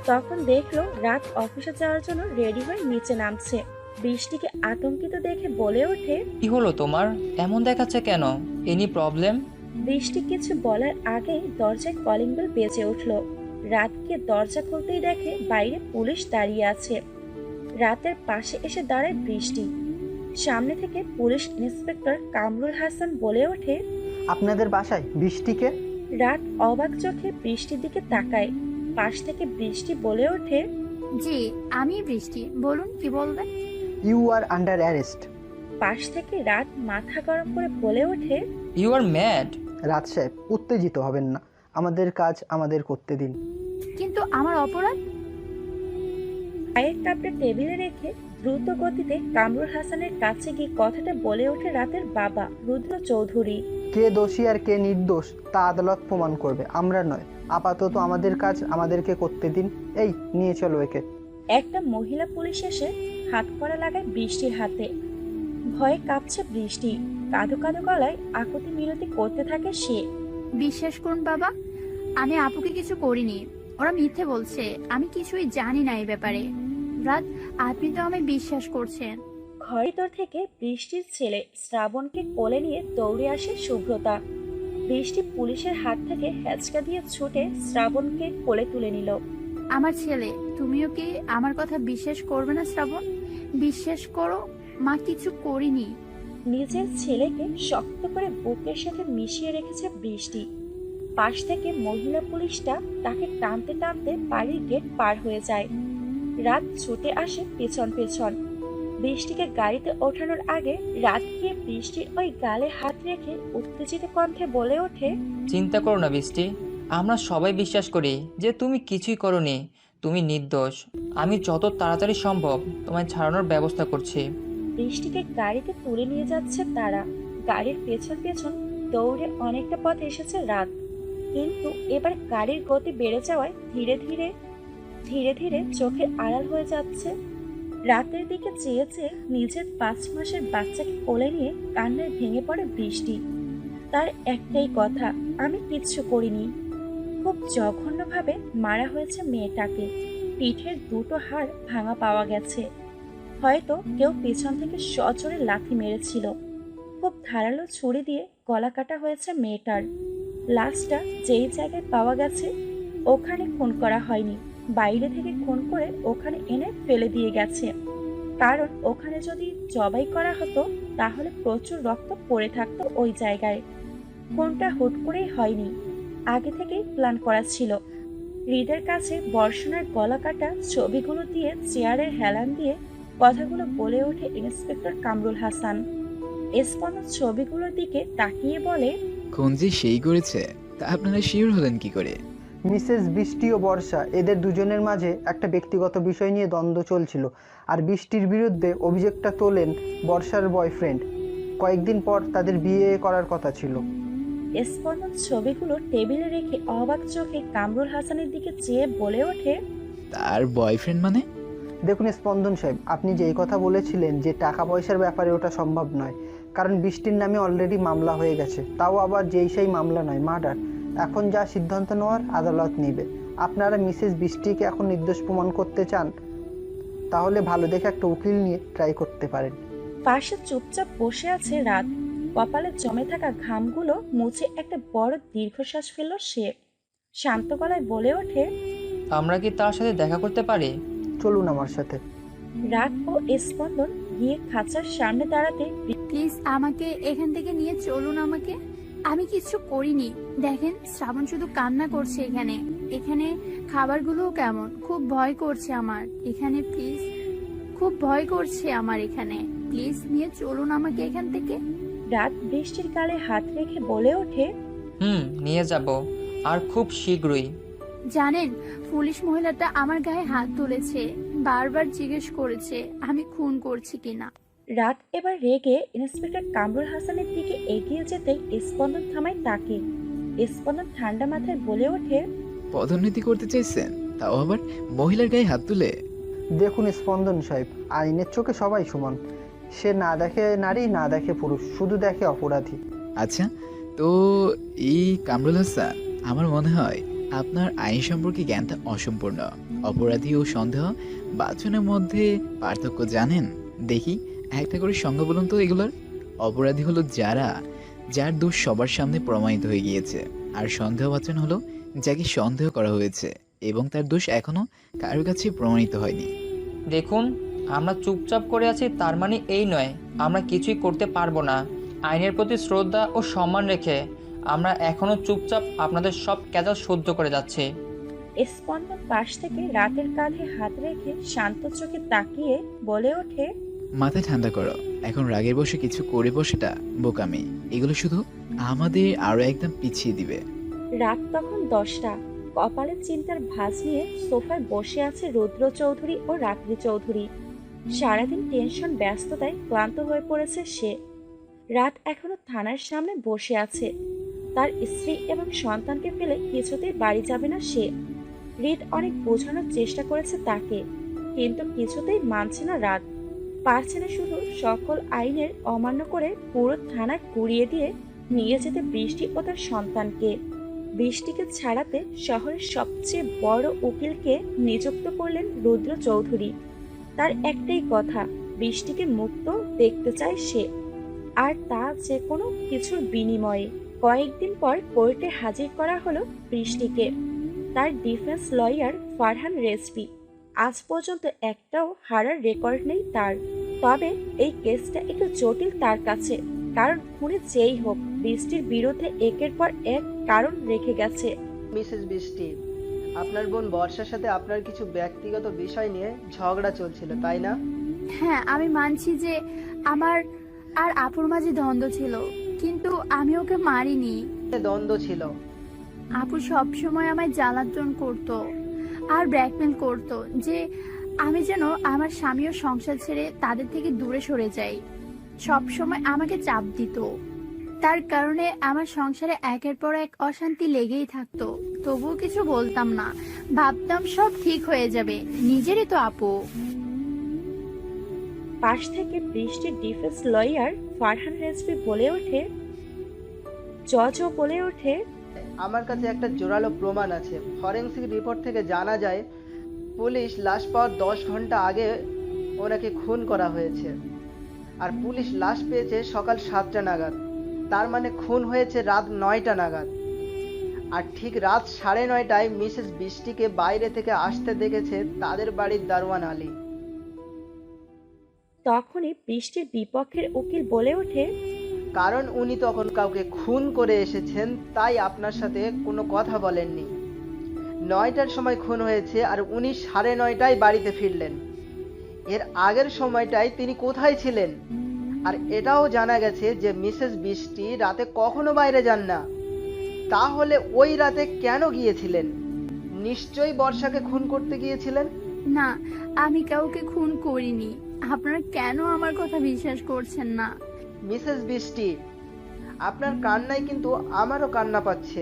তখন দেখলো রাত অফিসে যাওয়ার জন্য রেডি হয়ে নিচে নামছে। বৃষ্টিকে আতঙ্কিত দেখে বলে ওঠে। কি হলো তোমার? এমন দেখাচ্ছে কেন? Any problem? বৃষ্টি কিছু বলার আগেই দরজায় কলিং বেল বেজে উঠল। রাতকে দরজা খুলতেই দেখে বাইরে পুলিশ দাঁড়িয়ে আছে। রাতের পাশে এসে দাঁড়ায় বৃষ্টি। সামনে থেকে পুলিশ ইন্সপেক্টর কামরুল হাসান বলে ওঠে। আপনাদের বাসায় বৃষ্টিকে? রাত অবাক চোখে বৃষ্টির দিকে তাকায়। পাশ থেকে বৃষ্টি বলে ওঠে। জি, আমি বৃষ্টি, বলুন কি বলবেন। You are under arrest. পাশ থেকে রাত মাথা গরম করে বলে ওঠে। You are mad. রাত সাহেব, উত্তেজিত হবেন না, আমাদের কাজ আমাদের করতে দিন। কিন্তু আমার অপরাধ। চায়ের কাপটা টেবিলে রেখে দ্রুত গতিতে কামরুল হাসানের কাছে গিয়ে কথাটা বলে ওঠে রাতের বাবা রুদ্র চৌধুরী। কে দোষী আর কে নির্দোষ তা আদালত প্রমাণ করবে, আমরা নয়। আপাতত আমাদের কাজ আমাদেরকে করতে দিন। এই নিয়ে চলো একে। একটা মহিলা পুলিশ এসে হাত করা লাগায় বৃষ্টির হাতে। ভয়ে কাঁপছে বৃষ্টি। কাঁদো কাঁদো গলায় আকুতি মিনতি করতে থাকে সে। বিশ্বাস করুন বাবা, আমি আপুকে কিছু করিনি। ওরা মিথ্যে বলছে, আমি কিছুই জানি না এই ব্যাপারে। রাত, আপনি তো আমায় বিশ্বাস করছেন। ঘরের ভিতর থেকে বৃষ্টির ছেলে শ্রাবণকে কোলে নিয়ে দৌড়ে আসে শুভ্রতা। বৃষ্টি পুলিশের হাত থেকে হ্যাচকা দিয়ে ছুটে শ্রাবণকে কোলে তুলে নিল। আমার ছেলে, তুমিও কি আমার কথা বিশ্বাস করবে না শ্রাবণ? বিশ্বাস করো, মা কিছু করিনি। নিজের ছেলেকে শক্ত করে বুকের সাথে মিশিয়ে রেখেছে বৃষ্টি। পাশ থেকে মহিলা পুলিশটা তাকে টানতে টানতে বাড়ির গেট পার হয়ে যায়। রাত ছুটে আসে পেছন পেছন। বৃষ্টিকে গাড়িতে ওঠানোর আগে রাত গিয়ে বৃষ্টির ওই গালে হাত রেখে উত্তেজিত কণ্ঠে বলে ওঠে। চিন্তা করো না বৃষ্টি, আমরা সবাই বিশ্বাস করি যে তুমি কিছুই করোনি, তুমি নির্দোষ। আমি যত তাড়াতাড়ি সম্ভব তোমায় ছাড়ানোর ব্যবস্থা করছি। বৃষ্টিকে গাড়িতে তুলে নিয়ে যাচ্ছে তারা। গাড়ির পেছন পেছন দৌড়ে অনেকটা পথ এসেছে রাত, কিন্তু এবার গাড়ির গতি বেড়ে যাওয়ায় ধীরে ধীরে ধীরে ধীরে চোখের আড়াল হয়ে যাচ্ছে। রাতের দিকে চেয়ে চেয়ে নিজের 5 মাসের বাচ্চাকে কোলে নিয়ে কান্নায় ভেঙে পড়ে বৃষ্টি। তার একটাই কথা, আমি কিচ্ছু করিনি। খুব জঘন্যভাবে মারা হয়েছে মেয়েটাকে। পিঠের দুটো হাড় ভাঙা পাওয়া গেছে। হয়তো কেউ পেছন থেকে সজোরে লাথি মেরেছিল। খুব ধারালো ছুরি দিয়ে গলা কাটা হয়েছে মেয়েটার। লাশটা যেই জায়গায় পাওয়া গেছে ওখানে খুন করা হয়নি, বাইরে থেকে খুন করে ওখানে এনে ফেলে দিয়ে গেছে। কারণ ওখানে যদি জবাই করা হতো তাহলে প্রচুর রক্ত পড়ে থাকতো ওই জায়গায়। খুনটা হুট করেই হয়নি, আগে থেকেই প্ল্যান করা ছিল। হৃদের কাছে বর্ষণার গলা কাটা ছবিগুলো দিয়ে চেয়ারের হেলান দিয়ে কথাগুলো বলে ওঠে ইন্সপেক্টর কামরুল হাসান। স্পন্দন ছবিগুলোর দিকে তাকিয়ে বলে। খুন যে সেই করেছে তা আপনারা শিওর হলেন কি করে? মিসেস বৃষ্টি ও বর্ষা, এদের দুজনের মাঝে একটা ব্যক্তিগত বিষয় নিয়ে দ্বন্দ্ব চলছিল, আর বৃষ্টির বিরুদ্ধে অভিযোগটা তোলেন বর্ষার বয়ফ্রেন্ড। কয়েকদিন পর তাদের বিয়ে করার কথা ছিল। স্পন্দন ছবিগুলো টেবিলে রেখে অবাক চোখে কামরুল হাসানের দিকে চেয়ে বলে ওঠে। তার বয়ফ্রেন্ড মানে? দেখুন স্পন্দন সাহেব, আপনি যেই কথা বলেছিলেন যে টাকা পয়সার ব্যাপারে ওটা সম্ভব নয়, কারণ বৃষ্টির নামে অলরেডি মামলা হয়ে গেছে, তাও আবার যেই সেই মামলা নয়, মার্ডার। এখন যা সিদ্ধান্ত নেওয়ার আদালত নেবে। আপনারা মিসেস বৃষ্টিকে এখন নির্দোষ প্রমাণ করতে চান তাহলে ভালো দেখে একটা উকিল নিয়ে ট্রাই করতে পারেন। পাশে চুপচাপ বসে আছে রাত। কপালে জমে থাকা ঘামগুলো মুছে একটা বড় দীর্ঘশ্বাস ফেলল সে। শান্ত গলায় বলে ওঠে। আমরা কি তার সাথে দেখা করতে পারি? চলুন আমার সাথে। রাত ও স্পন্দন গিয়ে খাঁচার সামনে দাঁড়াতে প্লিজ আমাকে এখান থেকে নিয়ে চলুন আমাকে। আমি কিছু করিনি। দেখেন শ্রাবণ শুধু কান্না করছে এখানে। এখানে খাবারগুলোও কেমন, খুব ভয় করছে আমার এখানে। প্লিজ, খুব ভয় করছে আমার এখানে। প্লিজ নিয়ে চলুন আমাকে এখান থেকে। রাত বৃষ্টির গালে হাত রেখে বলে ওঠে। নিয়ে যাব, আর খুব শীঘ্রই। জানেন, পুলিশ মহিলাটা আমার গায়ে হাত তুলেছে, বারবার জিজ্ঞেস করেছে আমি খুন করছি কিনা। রাত এবার রেগে ইন্সপেক্টর কামরুল হাসানের দিকে এগিয়ে যেতেই স্পন্দন থামায় তাকে। স্পন্দন ঠান্ডা মাথায় বলে ওঠে। পদোন্নতি করতে চাইছেন, তাও আবার মহিলার গায়ে হাত তুলে? দেখুন স্পন্দন সাহেব, আইনের চোখে সবাই সমান। সে না দেখে নারী, না দেখে পুরুষ, শুধু দেখে অপরাধী। আচ্ছা, তো এই কামরুল হাসান, আমার মনে হয় আপনার আইন সম্পর্কে জ্ঞানটা অসম্পূর্ণ। অপরাধী ও সন্দেহ বাচনের মধ্যে পার্থক্য জানেন? দেখি একটা করে সংজ্ঞা বলুন তো এগুলোর। অপরাধী হলো যার দোষ সবার সামনে প্রমাণিত হয়ে গিয়েছে, আর সন্দেহভাজন হলো যাকে সন্দেহ করা হয়েছে এবং তার দোষ এখনো কারোর কাছে প্রমাণিত হয়নি। দেখুন, আমরা চুপচাপ করে আছি তার মানে এই নয় আমরা কিছুই করতে পারবো না। আইনের প্রতি শ্রদ্ধা ও সম্মান রেখে আমরা এখনো চুপচাপ আপনাদের সব ক্যাচাল সহ্য করে যাচ্ছি। স্পন্দন পাশ থেকে রাতের কাঁধে হাত রেখে শান্ত চোখে তাকিয়ে বলে ওঠে, মাথা ঠান্ডা করো, এখন রাগের বসে কিছু করে বসেটা বোকামি। এগুলো শুধু আমাদের আরো একদম পিছিয়ে দিবে। রাত তখন 10টা। কপালে চিন্তার ভাঁজ নিয়ে সোফায় বসে আছে রুদ্র চৌধুরী ও রাত্রি চৌধুরী। সারাদিন টেনশন ব্যস্ততায় ক্লান্ত হয়ে পড়েছে সে। রাত এখনো থানার সামনে বসে আছে। তার স্ত্রী এবং সন্তানকে ফেলে কিছুতেই বাড়ি যাবে না সে। রিত অনেক বোঝানোর চেষ্টা করেছে তাকে, কিন্তু কিছুতেই মানছে না রাত। পারছে না শুধু সকল আইনের অমান্য করে পুরো থানা গুড়িয়ে দিয়ে নিয়ে যেতে বৃষ্টি ও তার সন্তানকে। বৃষ্টিকে ছাড়াতে শহরের সবচেয়ে বড় উকিলকে নিযুক্ত করলেন রুদ্র চৌধুরী। তার একটাই কথা, বৃষ্টিকে মুক্ত দেখতে চায় সে, আর তা যে কোনো কিছুর বিনিময়ে। কয়েকদিন পর কোর্টে হাজির করা হলো বৃষ্টিকে। তার ডিফেন্স লয়ার ফারহান রেজভি। আজ পর্যন্ত একটাও হারার রেকর্ড নেই তার। তবে এই কেসটা একটু জটিল তার কাছে, কারণ খুনে যেই হোক বৃষ্টির বিরুদ্ধে একের পর এক কারণ রেখে গেছে। মিসেস বৃষ্টি, আপনার বোন বর্ষার সাথে আপনার কিছু ব্যক্তিগত বিষয় নিয়ে ঝগড়া চলছিল, তাই না? হ্যাঁ, আমি মানছি যে আমার আর আপুর মাঝে দ্বন্দ্ব ছিল, কিন্তু আমি ওকে মারিনি। দ্বন্দ্ব ছিল। আপু সব সময় আমায় জ্বালাতন করতো আর ব্ল্যাকমেল করতো যে আমি যেন আমার স্বামী ও সংসার ছেড়ে তাদের থেকে দূরে সরে যাই। সব সময় আমাকে চাপ দিত। তার কারণে আমার সংসারে একের পর এক অশান্তি লেগেই থাকতো। তবুও কিছু বলতাম না, ভাবতাম সব ঠিক হয়ে যাবে, নিজেরই তো আপু। পাশ থেকে বৃষ্টির ডিফেন্স লয়ার ফারহান রেজভি বলে ওঠে, জজও বলে ওঠে, আমার কাছে একটা জোরালো প্রমাণ আছে। ফরেনসিক রিপোর্ট থেকে জানা যায় পুলিশ লাশ পাওয়ার 10 ঘন্টা আগে ওনাকে খুন করা হয়েছে, আর পুলিশ লাশ পেয়েছে সকাল 7টা নাগাদ। তার মানে খুন হয়েছে রাত 9টা নাগাদ। আর ঠিক রাত 9:30টায় মিসেস বৃষ্টিকে বাইরে থেকে আসতে দেখেছে তাদের বাড়ির দারোয়ান আলী। তখনই বৃষ্টির বিপক্ষের উকিল বলে ওঠে, কারণ উনি তখন কাউকে খুন করে এসেছেন, তাই আপনার সাথে কোনো কথা বলেননি। 9টার সময় খুন হয়েছে আর উনি 9:30টায় বাড়িতে ফিরলেন। এর আগের সময়টায় তিনি কোথায় ছিলেন? আর এটাও জানা গেছে যে মিসেস বৃষ্টি রাতে কখনো বাইরে যান না। তাহলে ওই রাতে কেন গিয়েছিলেন? নিশ্চয়ই বর্ষাকে খুন করতে গিয়েছিলেন। না, আমি কাউকে খুন করিনি। আপনারা কেন আমার কথা বিশ্বাস করছেন না? মিসেস বৃষ্টি, আপনার কান্নায় কিন্তু আমারও কান্না পাচ্ছে,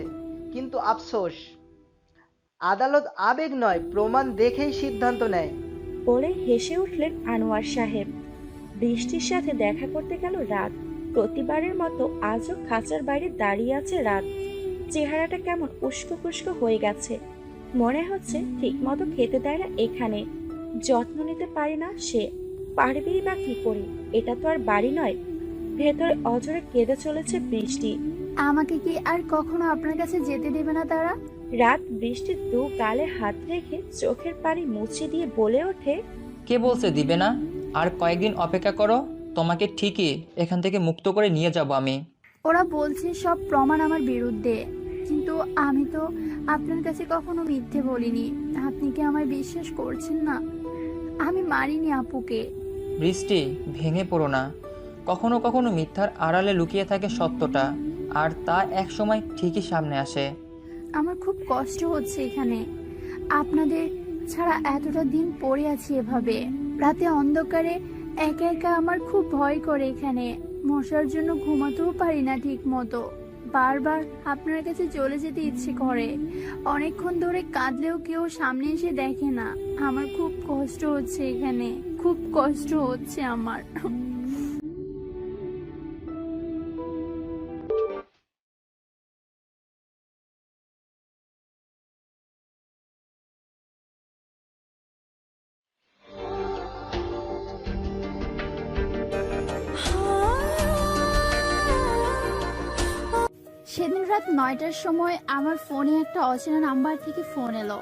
কিন্তু আফসোস, আদালত আবেগ নয় প্রমাণ দেখেই সিদ্ধান্ত নেয়। বলে হেসে উঠলেন আনোয়ার সাহেব। বৃষ্টির সাথে দেখা করতে গেল রাত। প্রতিবারের মতো আজও খাঁচার বাইরে দাঁড়িয়ে আছে রাত। চেহারাটা কেমন উস্কো খুস্কো হয়ে গেছে। মনে হচ্ছে ঠিক মতো খেতে দেয় না এখানে, যত্ন নিতে পারে না সে। পারবেই বা কি করে, এটা তো আর বাড়ি নয়। ভেতরে অজরে কেঁদে চলেছে বৃষ্টি। আমাকে কি আর কখনো আপনার কাছে যেতে দেবে না তারা? রাত বৃষ্টির দু গালে হাত রেখে চোখের পানি মুছে দিয়ে বলে ওঠে, কে বলছে দিবে না? আর কয়েকদিন অপেক্ষা করো, তোমাকে ঠিকই এখান থেকে মুক্ত করে নিয়ে যাব আমি। ওরা বলছে সব প্রমাণ আমার বিরুদ্ধে, কিন্তু আমি তো আপনার কাছে কখনো মিথ্যে বলিনি। আপনি কি আমায় বিশ্বাস করছেন না? আমি মারিনি আপুকে। বৃষ্টি, ভেঙে পড়ো না। কখনো কখনো মিথ্যার আড়ালে লুকিয়ে থাকে সত্যটা, আর তা এক সময় ঠিকই সামনে আসে। আমার খুব কষ্ট হচ্ছে এখানে। আপনাদের ছাড়া এতটা দিন পড়ে আছি এভাবে রাতে অন্ধকারে একা একা। আমার খুব ভয় করে এখানে। মশার জন্য ঘুমাতেও পারি না ঠিক মতো। বারবার আপনার কাছে চলে যেতে ইচ্ছে করে। অনেকক্ষণ ধরে কাঁদলেও কেউ সামনে এসে দেখে না। আমার খুব কষ্ট হচ্ছে এখানে, খুব কষ্ট হচ্ছে আমার। সেদিন রাত 9টার সময় আমার ফোনে একটা অচেনা নাম্বার থেকে ফোন এলো।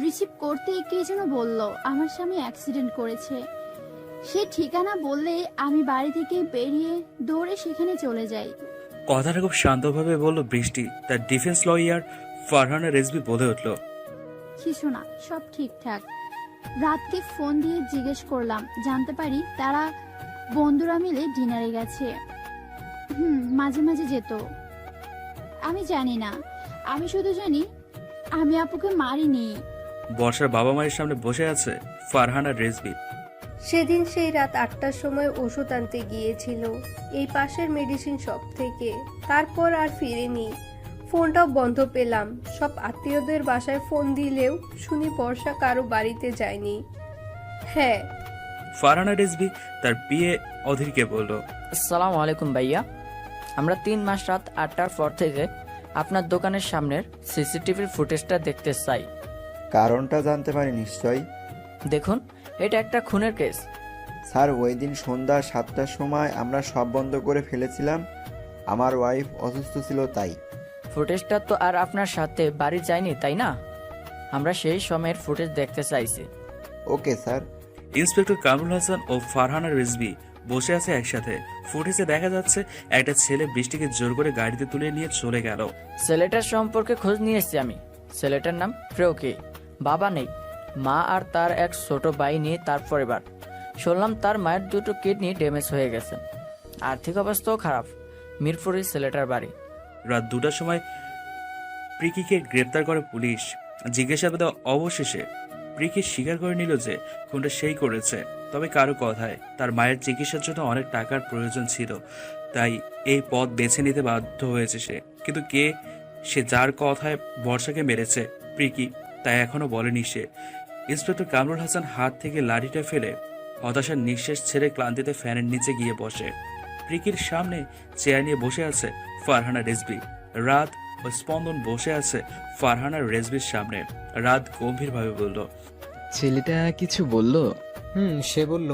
রিসিভ করতেই কে যেন বলল আমার স্বামী অ্যাক্সিডেন্ট করেছে। সে ঠিকানা বললে আমি বাড়ি থেকে বেরিয়ে দৌড়ে সেখানে চলে যাই। কথাটা খুব শান্তভাবে বলল বৃষ্টি। তার ডিফেন্স লয়ার ফারহানা রেজবি বলে উঠল, কিছু না, সব ঠিকঠাক। রাতকে ফোন দিয়ে জিজ্ঞেস করলাম, জানতে পারি তারা বন্ধুরা মিলে ডিনারে গেছে। মাঝে মাঝে যেত। আমি জানি না, আমি শুধু জানি আমি আপুকে মারিনি। বর্ষার বাবা মায়ের সামনে বসে আছে ফারহানা রেজবি। সেদিন সেই রাত 8টার সময় ওষুধ আনতে গিয়েছিল এই পাশের মেডিসিন শপ থেকে, তারপর আর ফিরেনি। ফোনটাও বন্ধ পেলাম। সব আত্মীয়দের বাসায় ফোন দিলেও শুনি বর্ষা কারো বাড়িতে যায়নি। হ্যাঁ, ফারহানা রেজবি তার বিয়ে অধীরকে বলল, আসসালামু আলাইকুম ভাইয়া। আমরা 3 মাস রাত 8টার পর থেকে আপনার দোকানের সামনের সিসিটিভির ফুটেজটা দেখতে চাই। কারণটা জানতে পারি নিশ্চয়? দেখুন, এটা একটা খুনের কেস। স্যার, ওই দিন সন্ধ্যা 7টার সময় আমরা সব বন্ধ করে ফেলেছিলাম। আমার ওয়াইফ অসুস্থ ছিল তাই। ফুটেজটা তো আর আপনার সাথে বাড়ি যায়নি, তাই না? আমরা সেই সময়ের ফুটেজ দেখতে চাইছি। Okay sir. Inspector Kamrul Hasan ও ফারহানা রেজবি বসে আছে একসাথে। ফুটেজে দেখা যাচ্ছে একটা ছেলে বৃষ্টিকে জোর করে গাড়িতে তুলে নিয়ে চলে গেল। ছেলেটার সম্পর্কে খোঁজ নিয়েছি আমি। ছেলেটার নাম প্রেয়কে। বাবা নেই, মা আর তার এক ছোট ভাই নিয়ে তার পরিবার। শুনলাম তার মায়ের 2টো কিডনি ড্যামেজ হয়ে গেছে, আর্থিক অবস্থাও খারাপ। মিরপুরে ছেলেটার বাড়ি। রাত 2টার সময় প্রিকিকে গ্রেপ্তার করে পুলিশ। জিজ্ঞাসাবাদে অবশেষে প্রিকি স্বীকার করে নিল যে খুনটা সেই করেছে। তবে কারো কথায় তার মায়ের চিকিৎসার জন্য অনেক টাকার প্রয়োজন ছিল, তাই এই পথ বেছে নিতে বাধ্য হয়েছে সে। কিন্তু কে সে যার কথায় বর্ষাকে মেরেছে প্রিকি, তাই এখনো বলেনি সে। ইন্সপেক্টর কামরুল হাসান হাত থেকে লাঠিটা ফেলে হতাশার নিঃশ্বাস ছেড়ে ক্লান্তিতে ফ্যানের নিচে গিয়ে বসে। প্রিকির সামনে চেয়ার নিয়ে বসে আছে ফারহানা রেজবি। রাত ও স্পন্দন বসে আছে ফারহানা রেজবির সামনে। রাত গম্ভীরভাবে বলল, ছেলেটা কিছু বলল? সে বলল,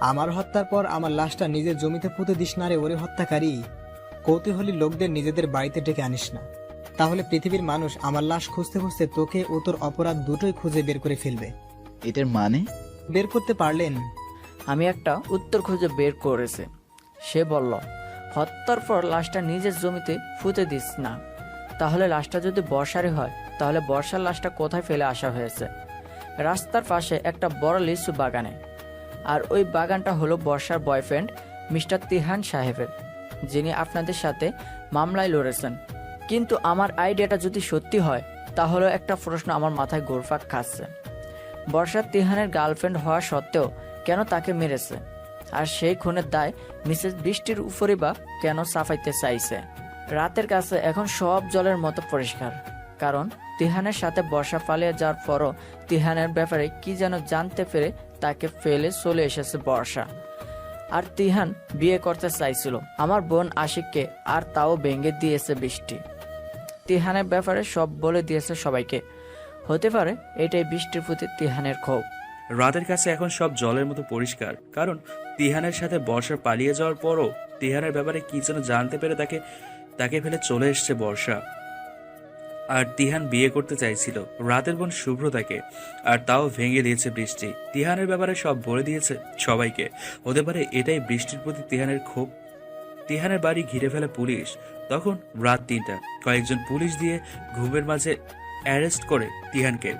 আমার হত্যার পর আমার লাশটা নিজের জমিতে পুঁতে দিস না রে ওরে হত্যাকারী। কৌতূহলী লোকদের নিজেদের বাড়িতে ডেকে আনিস না, তাহলে পৃথিবীর মানুষ আমার লাশ খুঁজতে খুঁজতে তোকে ও তোর অপরাধ দুটোই খুঁজে বের করে ফেলবে। এটার মানে? বের করতে পারলেন? আমি একটা উত্তর খুঁজে বের করেছে। সে বলল, হত্যার পর লাশটা নিজের জমিতে পুঁতে দিস না। তাহলে লাশটা যদি বর্ষারই হয়, তাহলে বর্ষার লাশটা কোথায় ফেলে আসা হয়েছে? রাস্তার পাশে একটা বড় লিচু বাগানে। আর ওই বাগানটা হলো বর্ষার বয়ফ্রেন্ড মিস্টার তিহান সাহেবের, যিনি আপনাদের সাথে মামলায় লড়েছেন। কিন্তু আমার আইডিয়াটা যদি সত্যি হয়, তাহলে একটা প্রশ্ন আমার মাথায় ঘুরপাক খাচ্ছে। বর্ষার তিহানের গার্লফ্রেন্ড হওয়া সত্ত্বেও কেন তাকে মেরেছে? আর সেই খুনের দায় মিসেস বৃষ্টির উপরই বা কেন সাফাইতে চাইছে? রাতের কাছে এখন সব জলের মতো পরিষ্কার, কারণ তিহানের সাথে বর্ষা পালিয়ে যাওয়ার পরও তিহানের ব্যাপারে কি যেন জানতে পেরে তাকে ফেলে চলে এসেছে বর্ষা। আর তিহান বিয়ে করতে চাইছিল আমার বোন আশিককে, আর তাও ভেঙে দিয়েছে বৃষ্টি। তিহানের ব্যাপারে সব বলে দিয়েছে সবাইকে। হতে পারে এটাই বৃষ্টির প্রতি তিহানের ক্ষোভ। রাতের কাছে এখন সব জলের মতো পরিষ্কার, কারণ তিহানের সাথে বর্ষা পালিয়ে যাওয়ার পরও তিহানের ব্যাপারে কি যেন জানতে পেরে তাকে ফেলে চলে এসছে বর্ষা। আর তিহান বিয়ে করতে চাইছিল রাতের বোন শুভ্রতাকে, আর তাও ভেঙে দিয়েছে বৃষ্টি। তিহানের ব্যাপারে সব বলে দিয়েছে সবাইকে। হতে পারে এটাই বৃষ্টির প্রতি তিহানের ক্ষোভ। তিহানের বাড়ি ঘিরে ফেলে পুলিশ। তখন রাত 3টা। কয়েকজন পুলিশ দিয়ে ঘুমের মাঝে অ্যারেস্ট করে তিহানকে।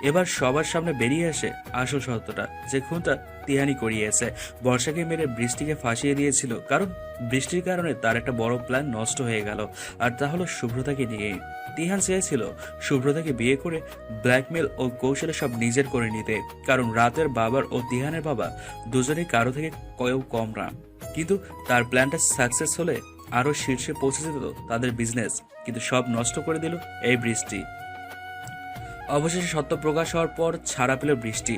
এবার সবার সামনে বেরিয়ে আসে আসল সত্যটা, যে খুনটা তিহানি করিয়েছে। বর্ষাকে মেরে বৃষ্টিকে ফাঁসিয়ে দিয়েছিল, কারণ বৃষ্টির কারণে তার একটা বড় প্ল্যান নষ্ট হয়ে গেল, আর তা হলো শুভ্রতাকে নিয়ে। তিহান চেয়েছিল শুভ্রতাকে বিয়ে করে ব্ল্যাকমেল ও কৌশলে সব নিজের করে নিতে, কারণ রাতের বাবার ও তিহানের বাবা দুজনেই কারো থেকে কম না। কিন্তু তার প্ল্যানটা সাকসেস হলে আরো শীর্ষে পৌঁছে যেত তাদের বিজনেস, কিন্তু সব নষ্ট করে দিল এই বৃষ্টি। অবশেষে সত্য প্রকাশ হওয়ার পর ছাড়া পেল বৃষ্টি।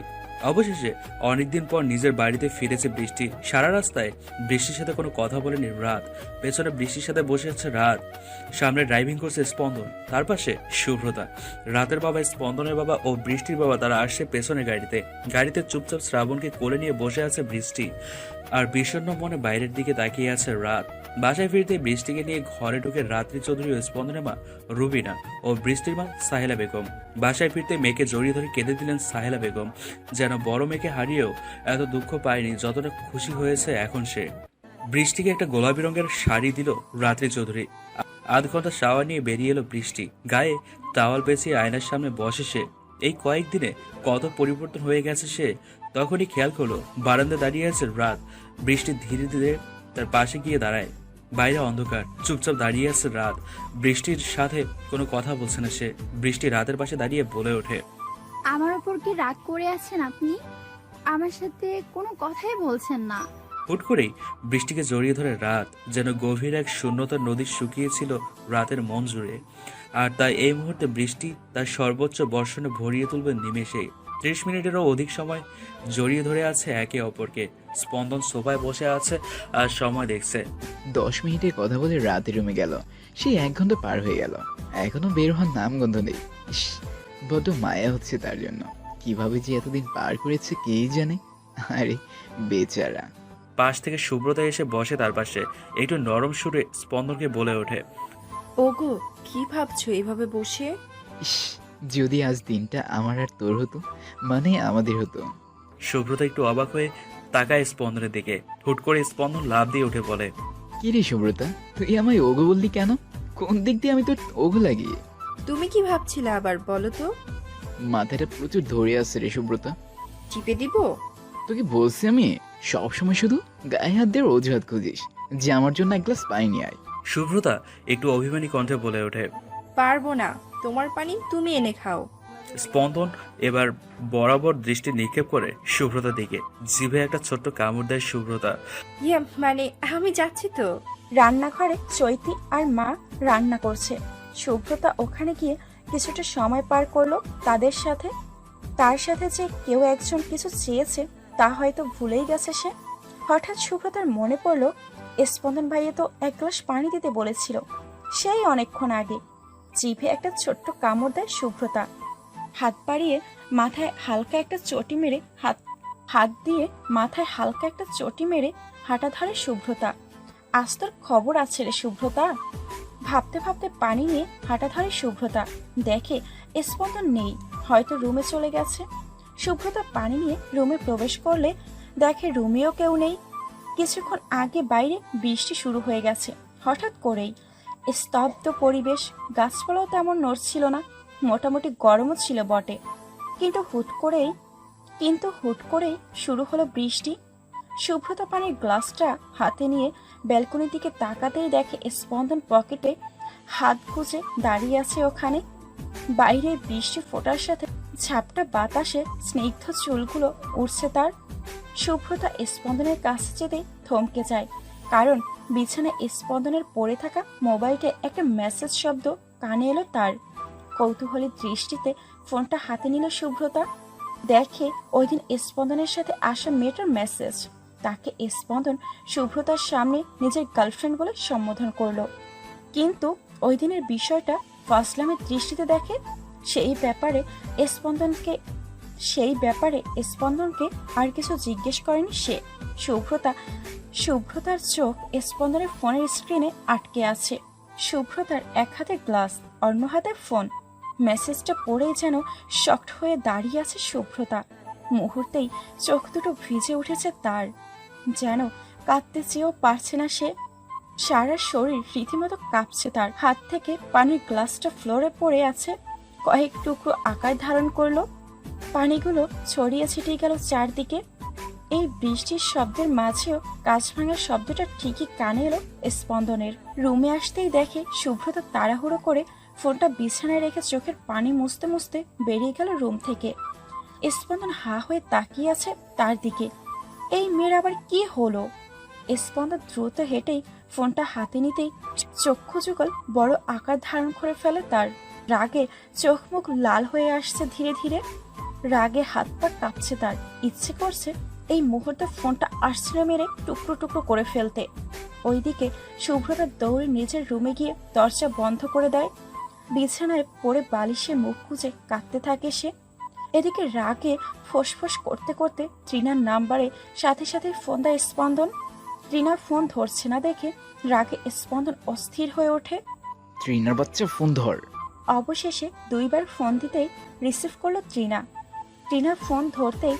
অবশেষে অনেকদিন পর নিজের বাড়িতে ফিরেছে বৃষ্টি। সারা রাস্তায় বৃষ্টির সাথে কোনো কথা বলেনি রাত। পেছনে বৃষ্টির সাথে বসে আছে রাত, সামনে ড্রাইভিং করছে স্পন্দন, তার পাশে শুভ্রতা। রাতের বাবা, স্পন্দনের বাবা ও বৃষ্টির বাবা তারা আসছে পেছনে গাড়িতে চুপচাপ শ্রাবণকে কোলে নিয়ে বসে আছে বৃষ্টি। আর বিষণ্ণ মনে বাইরের দিকে তাকিয়ে আছে রাত। বাসায় ফিরতে বৃষ্টিকে নিয়ে ঘরে ঢুকে রাত্রি চৌধুরী ও স্পন্দনের মা রুবিনা ও বৃষ্টির মা সাহেলা বেগম। বাসায় ফিরতে মেয়েকে জড়িয়ে ধরে কেঁদে দিলেন সাহেলা বেগম। যেন বড় মেয়েকে হারিয়েও এত দুঃখ পায়নি যতটা খুশি হয়েছে এখন সে। বৃষ্টিকে একটা গোলাপি রঙের শাড়ি দিল রাত্রি চৌধুরী। আধ ঘন্টা শাওয়ার নিয়ে বেরিয়ে এলো বৃষ্টি। গায়ে টাওয়াল পেঁচিয়ে আয়নার সামনে বসে সে। এই কয়েকদিনে কত পরিবর্তন হয়ে গেছে সে। তখনই খেয়াল করলো বারান্দা দাঁড়িয়ে আছে রাত। বৃষ্টি ধীরে ধীরে তার পাশে গিয়ে দাঁড়ায়। বাইরে অন্ধকার, চুপচাপ দাঁড়িয়ে আছে রাত। বৃষ্টির সাথে কোনো কথা বলছে না সে। বৃষ্টি রাতের পাশে দাঁড়িয়ে বলে ওঠে, আমার ওপর কি রাগ করে আছেন আপনি? আমার সাথে কোনো কথাই বলছেন না। হুট করেই বৃষ্টিকে জড়িয়ে ধরে রাত। যেন গভীর এক শূন্যতার নদী শুকিয়েছিল রাতের মন জুড়ে। আর তাই এই মুহূর্তে বৃষ্টি তার সর্বোচ্চ বর্ষণে ভরিয়ে তুলবে নিমেষেই। 30 মিনিটেরও অধিক সময় জড়িয়ে ধরে আছে একে অপরকে। স্পন্দন সোফায় বসে আছে আর সময় দেখছে। 10 মিনিটের কথা বলে রাতের রুমে গেল। সেই 1 ঘন্টা পার হয়ে গেল, এখনো বের হওয়ার নামগন্ধ নেই। ইস, বড্ড মায়া হচ্ছে তার জন্য। কিভাবে যে এতদিন পার করেছে কেই জানে। আরে বেচারা। পাশ থেকে সুব্রতা এসে বসে তার পাশে। একটু নরম সুরে স্পন্দনকে বলে ওঠে, ওগো, কি ভাবছো এভাবে বসে? ইস, যদি আজ দিনটা আমার আর তোর হতো, মানে আমাদের হতো। সুব্রতা একটু অবাক হয়ে তাকায় স্পন্দনের দিকে। হুট করে স্পন্দন লাফ দিয়ে উঠে বলে, কি রে সুব্রতা, তুই আমায় ওগো বললি কেন? কোন দিক দিয়ে আমি তোর ওগো লাগিয়ে? তুমি কি ভাবছিলে আবার বলো তো? মাথাটা প্রচুর ধরে আসছে রে সুব্রতা। টিপে দিব? তোকে বলছি আমি, সবসময় শুধু গায়ে হাত দিয়ে অজুহাত খুঁজিস যে আমার জন্য 1 গ্লাস পানি নিয়ে আয়। সুব্রতা একটু অভিমানী কণ্ঠে বলে ওঠে। পারবো না, তোমার পানি তুমি এনে খাও। স্পন্দন এবার বরাবর দৃষ্টি নিক্ষেপ করে সুব্রতার দিকে। জিভে একটা ছোট্ট কামড় দেয় সুব্রতা। ইয়ে মানে আমি যাচ্ছি তো। রান্নাঘরে চৈতি আর মা রান্না করছে। শুভ্রতা ওখানে গিয়ে কিছুটা সময় পার করলো তাদের সাথে। তার সাথে যে কেউ একজন কিছু চেয়েছে তা হয়তো ভুলেই গেছে সে। হঠাৎ শুভ্রতার মনে পড়লো স্পন্দন ভাইয়া তো 1 গ্লাস পানি দিতে বলেছিল, সেই অনেকক্ষণ আগে। জিভে একটা ছোট্ট কামড় দেয় শুভ্রতা। হাত বাড়িয়ে মাথায় হালকা একটা চটি মেরে হাত দিয়ে মাথায় হালকা একটা চটি মেরে হাঁটা ধরে শুভ্রতা। আজ তোর খবর আছে রে শুভ্রতা। ভাবতে ভাবতে পানি নিয়ে হাঁটা ধরে শুভ্রতা। দেখে স্পন্দন নেই, হয়তো রুমে চলে গেছে। শুভ্রতা পানি নিয়ে রুমে প্রবেশ করলে দেখে রুমেও কেউ নেই। কিছুক্ষণ আগে বাইরে বৃষ্টি শুরু হয়ে গেছে হঠাৎ করেই। স্তব্ধ পরিবেশ, গাছপালাও তেমন নড়ছিল না, মোটামুটি গরমও ছিল বটে। কিন্তু হুট করেই শুরু হলো বৃষ্টি। শুভ্রতা পানির গ্লাসটা হাতে নিয়ে ব্যালকনির দিকে তাকাতেই দেখে স্পন্দন পকেটে হাত গুজে দাঁড়িয়ে আছে ওখানে। বাইরে বৃষ্টি ফোটার সাথে ঝাপটা বাতাসে স্নিগ্ধ চুলগুলো উঠছে তার। শুভ্রতা স্পন্দনের কাছে যেতেই থমকে যায়, কারণ বিছানায় স্পন্দনের পড়ে থাকা মোবাইলটা একটা মেসেজ শব্দ কানে এলো তার। কৌতূহলী দৃষ্টিতে ফোনটা হাতে নিল শুভ্রতা। দেখে ওই দিন স্পন্দনের সাথে আসা মেয়েটার মেসেজ। তাকে স্পন্দন শুভ্রতার সামনে নিজের গার্লফ্রেন্ড বলে সম্বোধন করলো। কিন্তু ওই দিনের বিষয়টা ফাসলামের দৃষ্টিতে দেখে। সেই ব্যাপারে স্পন্দনকে আর কিছু জিজ্ঞেস করেনি সে। শুভ্রতার চোখ স্পন্দনের ফোনের স্ক্রিনে আটকে আছে। শুভ্রতার এক হাতে গ্লাস, অন্য হাতে ফোন। মেসেজটা পড়েই যেন শক্ট হয়ে দাঁড়িয়ে আছে শুভ্রতা। মুহূর্তেই চোখ দুটো ভিজে উঠেছে তার, যেন কাঁদতে চেয়েও পারছে না সে। সারা শরীর রীতিমতো কাঁপছে তার। হাত থেকে পানির গ্লাসটা ফ্লোরে পড়ে আছে, কয়েক টুকরো আকার ধারণ করলো। পানিগুলো ছড়িয়ে ছিটিয়ে গেল চারদিকে। এই বৃষ্টির শব্দের মাঝেও কাঁচ ভাঙার শব্দটা ঠিকই কানে এলো স্পন্দনের। রুমে আসতেই দেখে শুভ্রতা তাড়াহুড়ো করে ফোনটা বিছানায় রেখে চোখের পানি মুছতে মুছতে বেরিয়ে গেল রুম থেকে। স্পন্দন হা হয়ে তাকিয়ে আছে তার দিকে। এই মেয়ের আবার কি হলো? স্পন্দন দ্রুত হেঁটেই ফোনটা হাতে নিতেই চক্ষু যুগল বড় আকার ধারণ করে ফেলে তার। রাগে চোখ মুখ লাল হয়ে আসছে ধীরে ধীরে। রাগে হাত পা কাঁপছে তার। ইচ্ছে করছে এই মুহূর্তে ফোনটা আর্সেলে মেরে টুকরো টুকরো করে ফেলতে। ওইদিকে শুভ্রতা দৌড়ে নিজের রুমে গিয়ে দরজা বন্ধ করে দেয়। বিছানায় পড়ে বালিশে মুখ গুজে কাঁদতে থাকে সে। এদিকে রাগে ফোঁসফোঁস করতে করতে তৃণার নাম্বারে সাথে সাথে ফোন দেয় স্পন্দন। তৃণা ফোন ধরছে না দেখে রাগে স্পন্দন অস্থির হয়ে ওঠে। ট্রিনার বাচ্চা ফোন ধর। অবশেষে 2 বার ফোন দিতেই রিসিভ করলো তৃণা। তৃণার ফোন ধরতেই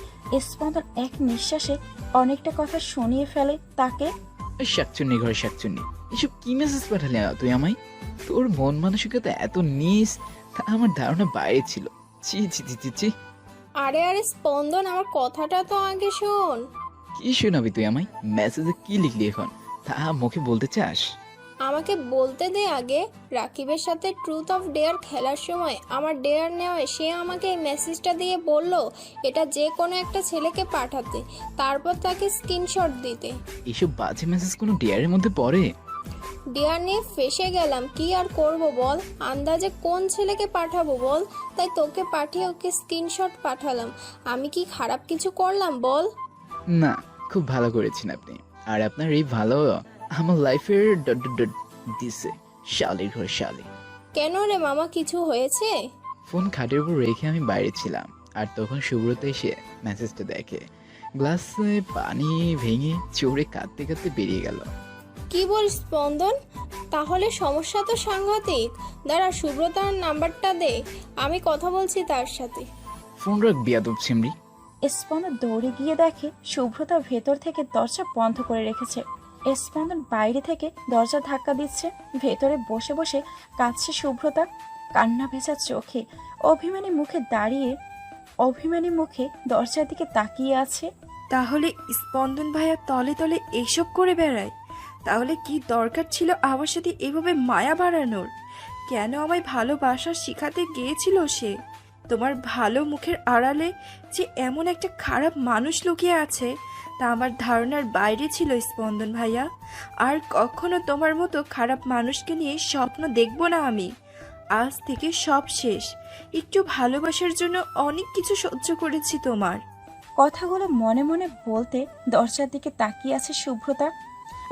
স্পন্দন এক নিঃশ্বাসে অনেকটা কথা শুনিয়ে ফেলে তাকে। শাকচুন্নি ঘরে শাকচুন্নি, এসব কি মেসেজ পাঠালি তুই আমায়? তোর মন মানসিকতা এত নিস তা আমার ধারণা বাইরে ছিল। ছি ছি ছি ছি ছি। আরে আরে স্পন্দন, আমার কথাটা তো আগে শোন। কি শোনাবি তুই আমায়? মেসেজে কি লিখলি এখন তা মুখে বলতে চাস? আমাকে বলতে দে আগে। রাকিবের সাথে ট্রুথ অফ ডেয়ার খেলার সময় আমার ডেয়ার নেওয়ায় সে আমাকে এই মেসেজটা দিয়ে বলল এটা যে কোনো একটা ছেলেকে পাঠাতে, তারপর তাকে স্ক্রিনশট দিতে। এসব বাজে মেসেজ কোনো ডিয়ারের মধ্যে পড়ে? ডেয়ার নিয়ে ফেসে গেলাম, কি আর করব বল। আন্দাজে কোন ছেলেকে পাঠাবো বল, তাই তোকে পাঠিয়ে ওকে স্ক্রিনশট পাঠালাম। আমি কি খারাপ কিছু করলাম বল? না, খুব ভালো করেছেন আপনি। আর আপনার এই ভালো আমার লাইফের দিছে শালির ঘর শালি। কেন রে মামা, কিছু হয়েছে? ফোন খাটের উপর রেখে আমি বাইরে ছিলাম, আর তখন সুব্রত এসে মেসেজটা দেখে গ্লাসে পানি ভেঙে চড়ে কাঁদতে কাঁদতে বেরিয়ে গেল। কি বল স্পন্দন, তাহলে সমস্যা তো সাংঘাতিক। দাঁড়া, সুব্রতার নাম্বারটা দে, আমি কথা বলছি তার সাথে। ফোন রাখ বিয়াদব ছিমড়ি। স্পন্দন দৌড়ে গিয়ে দেখে শুভ্রতা ভেতর থেকে দরজা বন্ধ করে রেখেছে। স্পন্দন বাইরে থেকে দরজা ধাক্কা দিচ্ছে। ভেতরে বসে বসে কাঁদছে শুভ্রতা, কান্না ভেজা চোখে অভিমানী মুখে দরজার দিকে তাকিয়ে আছে। তাহলে স্পন্দন ভাইয়া তলে তলে এসব করে বেড়ায়? তাহলে কি দরকার ছিল আমার সাথে এভাবে মায়া বাড়ানোর? কেন আমায় ভালোবাসা শিখাতে গিয়েছিল সে? তোমার ভালো মুখের আড়ালে যে এমন একটা খারাপ মানুষ লুকিয়ে আছে তা আমার ধারণার বাইরে ছিল স্পন্দন ভাইয়া। আর কখনো তোমার মতো খারাপ মানুষকে নিয়ে স্বপ্ন দেখব না আমি। আজ থেকে সব শেষ। একটু ভালোবাসার জন্য অনেক কিছু সহ্য করেছি তোমার। কথাগুলো মনে মনে বলতে দরজার দিকে তাকিয়ে আছে শুভ্রতা।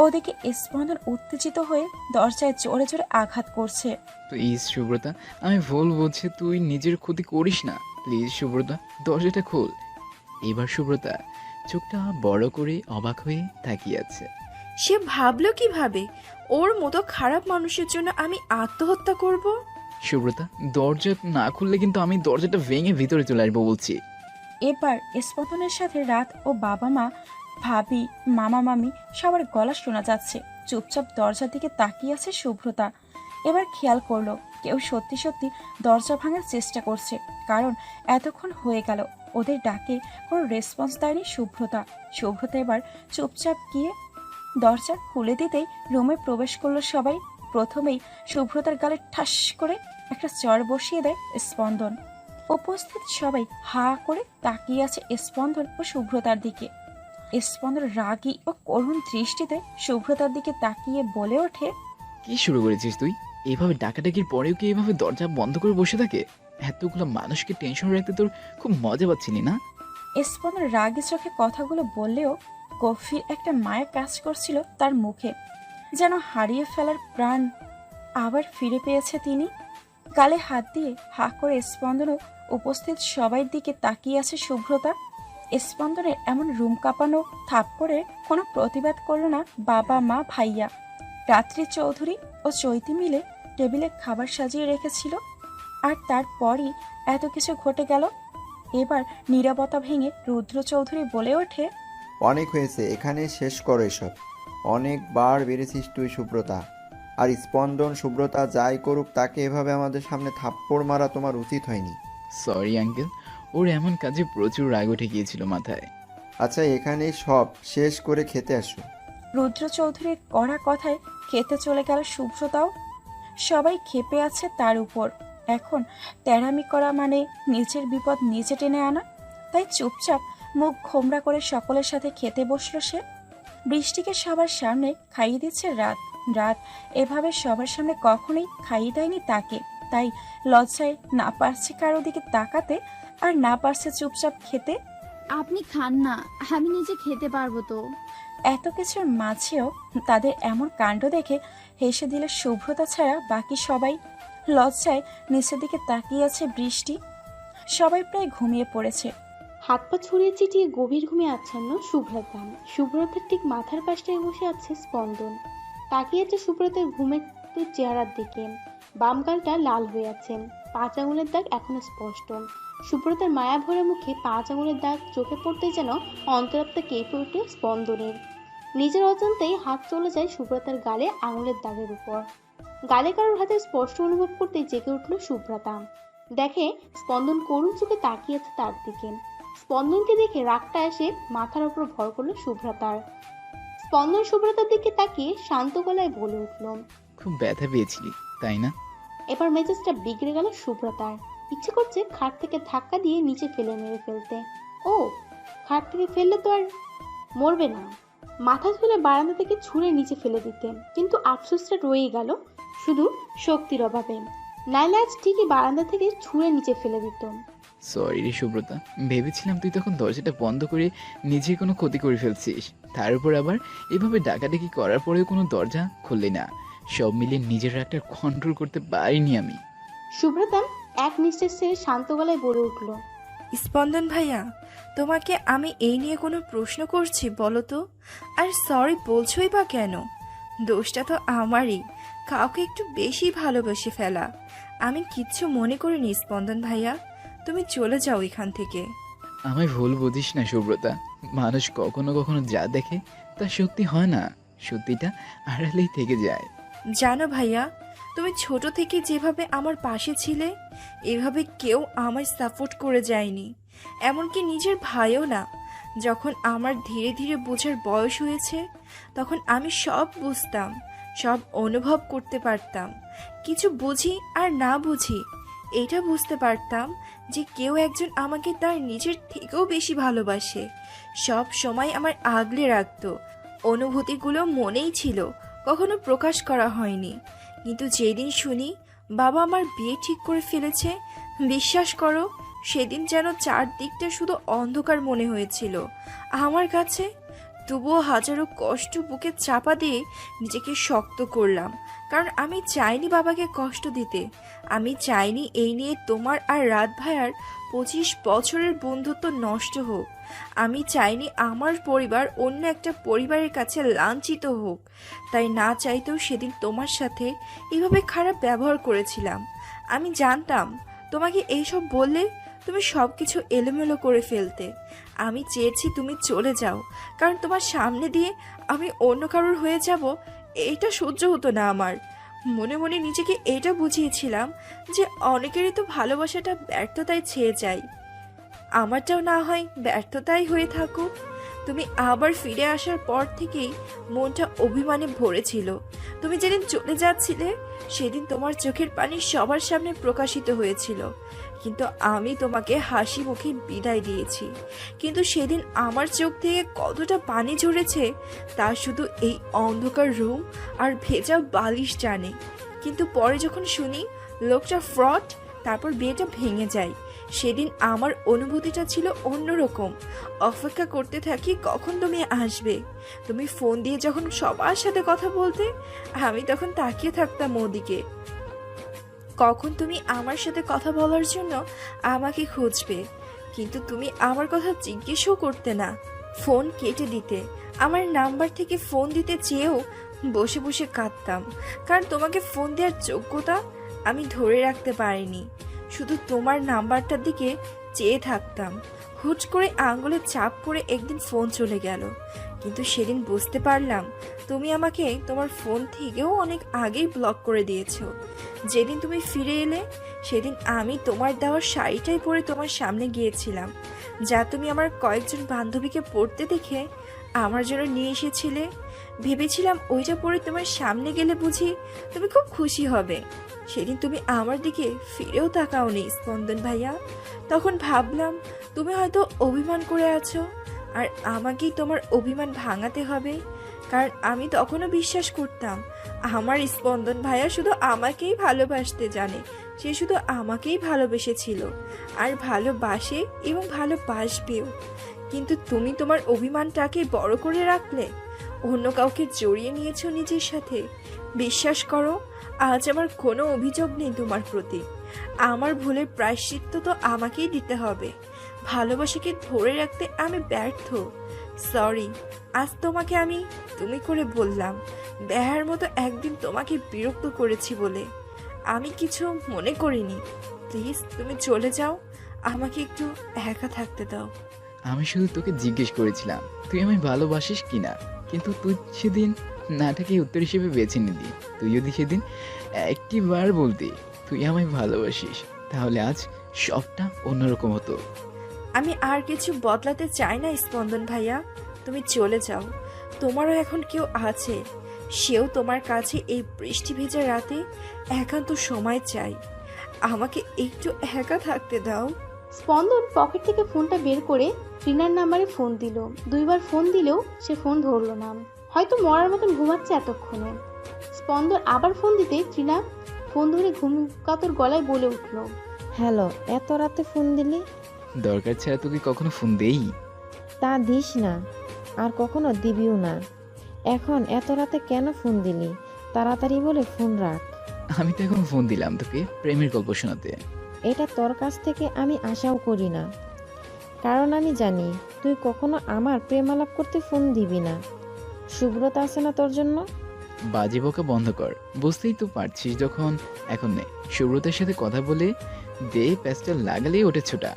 ওদিকে স্পন্দন উত্তেজিত হয়ে দরজায় জোরে জোরে আঘাত করছে। প্লিজ সুব্রতা, আমি ভুল বলছি, তুই নিজের ক্ষতি করিস না। প্লিজ সুব্রতা, দরজাটা খোল। এবার সুব্রতা চোখটা বড় করে অবাক হয়ে তাকিয়ে আছে। সে ভাবলো কিভাবে ওর মতো খারাপ মানুষের জন্য আমি আত্মহত্যা করব? সুব্রতা, দরজা না খুললে কিন্তু আমি দরজাটা ভেঙে ভিতরে চলে আসবো বলছি। এবার স্পন্দনের সাথে রাত ও বাবা মা, ভাবি, মামা মামি সবার গলা শোনা যাচ্ছে। চুপচাপ দরজার দিকে তাকিয়ে আছে শুভ্রতা। এবার খেয়াল করলো কেউ সত্যি সত্যি দরজা ভাঙার চেষ্টা করছে, কারণ এতক্ষণ হয়ে গেল ওদের ডাকে কোনো রেসপন্স দেয়নি শুভ্রতা। শুভ্রতা এবার চুপচাপ গিয়ে দরজা খুলে দিতেই রুমে প্রবেশ করলো সবাই। প্রথমেই শুভ্রতার গালে ঠাস করে একটা চড় বসিয়ে দেয় স্পন্দন। উপস্থিত সবাই হা করে তাকিয়ে আছে স্পন্দন ও শুভ্রতার দিকে। স্পন্দন রাগী ও করুণ দৃষ্টিতে শুভ্রতার দিকে তাকিয়ে বলে ওঠে, কি শুরু করেছিস তুই? এইভাবে ডাকাডাকির পরেও কি এইভাবে দরজা বন্ধ করে বসে থাকে? এতগুলো মানুষকে টেনশন রাখতে তোর খুব মজা পাচ্ছিলি না? স্পন্দন রাগী চোখে কথাগুলো বললেও গভীর একটা মায়া কাজ করছিল তার মুখে, যেন হারিয়ে ফেলার প্রাণ আবার ফিরে পেয়েছে তিনি। গালে হাত দিয়ে হা করে স্পন্দনও উপস্থিত সবাই দিকে তাকিয়ে আছে শুভ্রতা। স্পন্দনের এমন রুম কাঁপানো থাপ্পড়ে কোনো প্রতিবাদ করল না বাবা মা ভাইয়া। রাত্রি চৌধুরী ও চৈতি মিলে টেবিলে খাবার সাজিয়ে রেখেছিল, আর তারপরই এত কিছু ঘটে গেল। এবার নীরবতা ভেঙে রুদ্র চৌধুরী বলে ওঠে, অনেক হয়েছে, এখানে শেষ করো এসব। অনেকবার বেড়েছিস তুই সুব্রতা। আর স্পন্দন সুব্রতা যাই করুক তাকে এভাবে আমাদের সামনে থাপ্পড় মারা তোমার উচিত হয়নি। সরি আঙ্কেল, ওর এমন কাজে প্রচুর রাগ উঠে গিয়েছিল মাথায়। আচ্ছা, এখানে সব শেষ করে খেতে আসো। রুদ্র চৌধুরীর কড়া কথায় খেতে চলে গেল শুভ্রতাও। সবাই ক্ষেপে আছে তার উপর। এখন তেড়ামি করা মানে নিজের বিপদ নিজে টেনে আনা। তাই চুপচাপ মুখ খোমড়া করে সকলের সাথে খেতে বসলো সে। বৃষ্টিকে সবার সামনে খাইয়ে দিচ্ছে রাত। রাত এভাবে সবার সামনে কখনোই খাইয়ে দেয়নি তাকে। তাই লজ্জায় না পারছে কারো দিকে তাকাতে আর না পারছে চুপচাপ খেতে। আপনি খান না, আমি নিজে খেতে পারবো তো। এত কিছুর মাঝেও তাদের এমন কাণ্ড দেখে হেসে দিল শুভ্রতা ছাড়া বাকি সবাই। লজ্জায় নিচের দিকে তাকিয়ে আছে বৃষ্টি। সবাই প্রায় ঘুমিয়ে পড়েছে। হাত পা ছড়িয়ে ছিটিয়ে গভীর ঘুমে আচ্ছন্ন শুভ্রতা। শুভ্রতার ঠিক মাথার পাশটায় বসে আছে স্পন্দন। তাকিয়ে আছে শুভ্রতার ঘুমের চেহারার দিকে। বাম গালটা লাল হয়ে আছে, 5 আঙুলের দাগ এখনো স্পষ্ট। সুব্রতার মায়া ভরা মুখে 5 আঙুলের দাগ চোখে পড়তে যেন অন্তরাত্মা কেঁপে ওঠে স্পন্দনের। নিজের অজান্তেই হাত চলে যায় সুব্রতার গালে আঙুলের দাগের উপর। গালে কারোর হাতে স্পষ্ট অনুভব করতে জেগে উঠল সুব্রতা। দেখে স্পন্দন করুণ চোখে তাকিয়ে আছে তার দিকে। স্পন্দনকে দেখে রাগটা এসে মাথার উপর ভর করলো সুব্রতার। স্পন্দন সুব্রতার দিকে তাকিয়ে শান্ত গলায় বলে উঠল, খুব ব্যথা পেয়েছিলি তাই না? এবার মেজাজটা বিগড়ে গেল সুব্রতার। ইচ্ছে করছে খাট থেকে ধাক্কা দিয়ে নিচে ফেলে মেরে ফেলতে। ও, খাট থেকে ফেললে তো আর মরবে না। মাথা তুলে বারান্দা থেকে ছুঁড়ে নিচে ফেলে দিতে, কিন্তু আফসোসটা রয়েই গেল শুধু শক্তির অভাবে। নাইলে আজ ঠিকই বারান্দা থেকে ছুঁড়ে নিচে ফেলে দিত। সরি রে সুব্রতা, ভেবেছিলাম তুই তখন দরজাটা বন্ধ করে নিজে কোনো ক্ষতি করে ফেলছিস। তার উপর আবার এভাবে ডাকাডাকি করার পরেও কোনো দরজা খুললি না। সব মিলিয়ে নিজের রাগটা কন্ট্রোল করতে পারিনি আমি। সুব্রতা এক নিঃশ্বাসে শান্ত গলায় বলে উঠল, স্পন্দন ভাইয়া, তোমাকে আমি এই নিয়ে কোনো প্রশ্ন করছি বলো তো? আর সরি বলছোই বা কেন? দোষটা তো আমারই, কাউকে একটু বেশি ভালোবেসে ফেলা। আমি কিচ্ছু মনে করিনি স্পন্দন ভাইয়া, তুমি চলে যাও এখান থেকে। আমায় ভুল বুঝিস না সুব্রতা, মানুষ কখনো কখনো যা দেখে তা সত্যি হয় না, সত্যিটা আড়ালেই থেকে যায়। জানো ভাইয়া, তুমি ছোট থেকে যেভাবে আমার পাশে ছিলে, এভাবে কেউ আমায় সাপোর্ট করে যায়নি, এমনকি নিজের ভাইও না। যখন আমার ধীরে ধীরে বোঝার বয়স হয়েছে, তখন আমি সব বুঝতাম, সব অনুভব করতে পারতাম। কিছু বুঝি আর না বুঝি, এটা বুঝতে পারতাম যে কেউ একজন আমাকে তার নিজের থেকেও বেশি ভালোবাসে, সব সময় আমার আগলে রাখতো। অনুভূতিগুলো মনেই ছিল, কখনো প্রকাশ করা হয়নি। কিন্তু যেদিন শুনি বাবা আমার বিয়ে ঠিক করে ফেলেছে, বিশ্বাস করো সেদিন যেন চারদিকটা শুধু অন্ধকার মনে হয়েছিল আমার কাছে। তবুও হাজারো কষ্ট বুকে চাপা দিয়ে নিজেকে শক্ত করলাম, কারণ আমি চাইনি বাবাকে কষ্ট দিতে। আমি চাইনি এই নিয়ে তোমার আর রাত ভাইয়ার 25 বছরের বন্ধুত্ব নষ্ট হোক। আমি চাইনি আমার পরিবার অন্য একটা পরিবারের কাছে লাঞ্ছিত হোক। তাই না চাইতেও সেদিন তোমার সাথে এভাবে খারাপ ব্যবহার করেছিলাম। আমি জানতাম তোমাকে এইসব বললে তুমি সব কিছু এলোমেলো করে ফেলতে। আমি চেয়েছি তুমি চলে যাও, কারণ তোমার সামনে দিয়ে আমি অন্য কারোর হয়ে যাব এটা সহ্য হতো না আমার। মনে মনে নিজেকে এটা বুঝিয়েছিলাম যে অনেকেরই তো ভালোবাসাটা ব্যর্থতায় ছেয়ে যায়, আমারটাও না হয় ব্যর্থতাই হয়ে থাকুক। তুমি আবার ফিরে আসার পর থেকেই মনটা অভিমানে ভরেছিল। তুমি যেদিন চলে যাচ্ছিলে সেদিন তোমার চোখের পানি সবার সামনে প্রকাশিত হয়েছিল, কিন্তু আমি তোমাকে হাসি মুখে বিদায় দিয়েছি। কিন্তু সেদিন আমার চোখ থেকে কতটা পানি ঝরেছে তা শুধু এই অন্ধকার রুম আর ভেজা বালিশ জানে। কিন্তু পরে যখন শুনি লোকটা ফ্রড, তারপর বিয়েটা ভেঙে যায়, সেদিন আমার অনুভূতিটা ছিল অন্যরকম। অপেক্ষা করতে থাকি কখন তুমি আসবে। তুমি ফোন দিয়ে যখন সবার সাথে কথা বলতে, আমি তখন তাকিয়ে থাকতাম ওদিকে, কখন তুমি আমার সাথে কথা বলার জন্য আমাকে খুঁজবে। কিন্তু তুমি আমার কথা জিজ্ঞেসও করতে না, ফোন কেটে দিতে। আমার নাম্বার থেকে ফোন দিতে চেয়েও বসে বসে কাঁদতাম, কারণ তোমাকে ফোন দেওয়ার যোগ্যতা আমি ধরে রাখতে পারিনি। শুধু তোমার নাম্বারটার দিকে চেয়ে থাকতাম। হুট করে আঙুলে চাপ পড়ে একদিন ফোন চলে গেল, কিন্তু সেদিন বুঝতে পারলাম তুমি আমাকে তোমার ফোন থেকেও অনেক আগেই ব্লক করে দিয়েছো। যেদিন তুমি ফিরে এলে সেদিন আমি তোমার দেওয়ার শাড়িটাই পরে তোমার সামনে গিয়েছিলাম, যা তুমি আমার কয়েকজন বান্ধবীকে পরতে দেখে আমার জন্য নিয়ে এসেছিলে। ভেবেছিলাম ওইটা পরে তোমার সামনে গেলে বুঝি তুমি খুব খুশি হবে। সেদিন তুমি আমার দিকে ফিরেও তাকাওনি স্পন্দন ভাইয়া। তখন ভাবলাম তুমি হয়তো অভিমান করে আছো, আর আমাকেই তোমার অভিমান ভাঙাতে হবে, কারণ আমি তখনও বিশ্বাস করতাম আমার স্পন্দন ভাইয়া শুধু আমাকেই ভালোবাসতে জানে, সে শুধু আমাকেই ভালোবেসেছিল আর ভালোবাসে এবং ভালোবাসবেও। কিন্তু তুমি তোমার অভিমানটাকে বড় করে রাখলে, অন্য কাউকে জড়িয়ে নিয়েছো নিজের সাথে। বিশ্বাস করো, আজ আমার কোনো অভিযোগ নেই তোমার প্রতি। আমার ভুলের প্রায়শ্চিত্ত তো আমাকেই দিতে হবে। ভালোবাসাকে ধরে রাখতে আমি ব্যর্থ। সরি, আজ তোমাকে আমি তুমি করে বললাম। দেহার মতো একদিন তোমাকে বিরক্ত করেছি বলে আমি কিছু মনে করিনি। প্লিজ তুমি চলে যাও, আমাকে একটু একা থাকতে দাও। আমি শুধু তোকে জিজ্ঞেস করেছিলাম তুই আমায় ভালোবাসিস কিনা, কিন্তু তুই সেদিন নাটাকে উত্তর হিসেবে বেছে নিলি। তুই যদি সেদিন একটি বার বলতি তুই আমায় ভালোবাসিস, তাহলে আজ সবটা অন্যরকম হতো। আমি আর কিছু বদলাতে চাই না স্পন্দন ভাইয়া, তুমি চলে যাও। তোমারও এখন কেউ আছে, সেও তোমার কাছে এই বৃষ্টি ভেজা রাতে একান্ত সময় চাই। আমাকে একটু একা থাকতে দাও। স্পন্দন পকেট থেকে ফোনটা বের করে ট্রিনার নাম্বারে ফোন দিল। 2 বার ফোন দিলেও সে ফোন ধরলো না, হয়তো মরার মতন ঘুমাচ্ছে এতক্ষণে। স্পন্দন আবার ফোন দিতে ট্রিনা ফোন ধরে ঘুমকাতর গলায় বলে উঠল, হ্যালো, এত রাতে ফোন দিলি? দরকার ছাড়া তোকে কখনো ফোন দেই? তা দিস না, আর কখনো দিবিও না। এখন এত রাতে কেন ফোন দিলি? তাড়াতাড়ি বলে ফোন রাখ। আমি তো এখন ফোন দিলাম তোকে প্রেমের গল্প শোনাতে। এটা তোর কাছ থেকে আমি আশাও করি না, কারণ আমি জানি তুই কখনো আমার প্রেম আলাপ করতে ফোন দিবি না। সুব্রত আছে না তোর জন্য? বাজে বকা বন্ধ কর, বুঝতেই তো পারছিস যখন। এখন নে, সুব্রতের সাথে কথা বলে দে, প্যাস্টেল লাগালেই ওঠে ছোটা।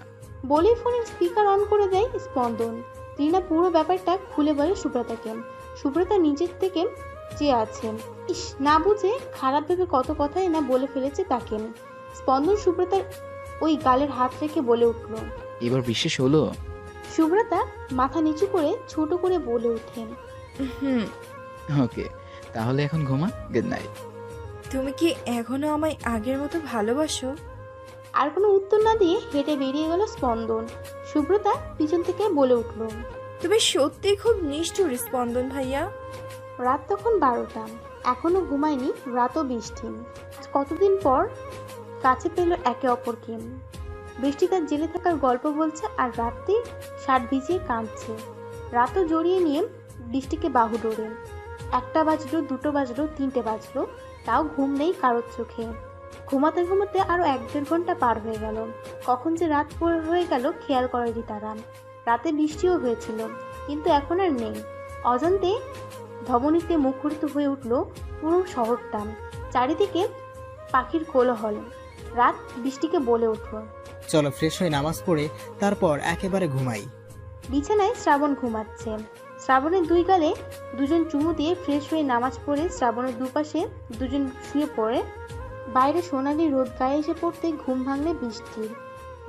বলেই ফোনের স্পিকার অন করে দেয় স্পন্দন। ট্রিনা পুরো ব্যাপারটা খুলে বলে সুব্রতাকে। সুব্রতা নিজের থেকে চেয়ে আছে, ইস, না বুঝে খারাপ ভেবে কত কথাই না বলে ফেলেছে তাকে। স্পন্দন সুব্রতার ওই গালের হাত রেখে বলে উঠল। এবার বিশ্বাস হলো? সুব্রতা মাথা নিচু করে ছোট করে বলে ওঠেন, ওকে, তাহলে এখন ঘুমা। Good night. তুমি কি এখনো আমায় আগের মতো ভালোবাসো? আর কোনো উত্তর না দিয়ে হেঁটে বেরিয়ে গেল স্পন্দন। সুব্রতা পিছন থেকে বলে উঠল, তুমি সত্যি খুব নিষ্ঠুর স্পন্দন ভাইয়া। রাত তখন 12টা, এখনো ঘুমায়নি। রাতও বৃষ্টি। কতদিন পর কাছে পেল একে অপরকে। বৃষ্টি তার জেলে থাকার গল্প বলছে আর রাত্রি শার্ট ভিজিয়ে কাঁদছে। রাতও জড়িয়ে নিয়ে বৃষ্টিকে বাহু ডোরে। 1টা বাজলো, 2টো বাজলো, 3টে বাজলো, তাও ঘুম নেই কারোর চোখে। ঘুমাতে ঘুমাতে আরো 1-1.5 ঘন্টা পার হয়ে গেল। কখন যে রাত হয়ে গেল খেয়াল করেনি তারা। রাতে বৃষ্টিও হয়েছিল, কিন্তু এখন আর নেই। অজান্তে ধমনীতে মুখরিত হয়ে উঠল পুরো শহরটা। চারিদিকে পাখির কোলাহল। রাত বৃষ্টিকে বলে উঠল, চলো ফ্রেশ হয়ে নামাজ পড়ে তারপর একেবারে ঘুমাই। বিছানায় শ্রাবণ ঘুমাচ্ছে। শ্রাবণের 2 গালে 2জন চুমু দিয়ে ফ্রেশ হয়ে নামাজ পড়ে শ্রাবণের দুপাশে 2জন শুয়ে পড়ে। বাইরে সোনালি রোদ গায়ে এসে পড়তে ঘুম ভাঙলে বৃষ্টির।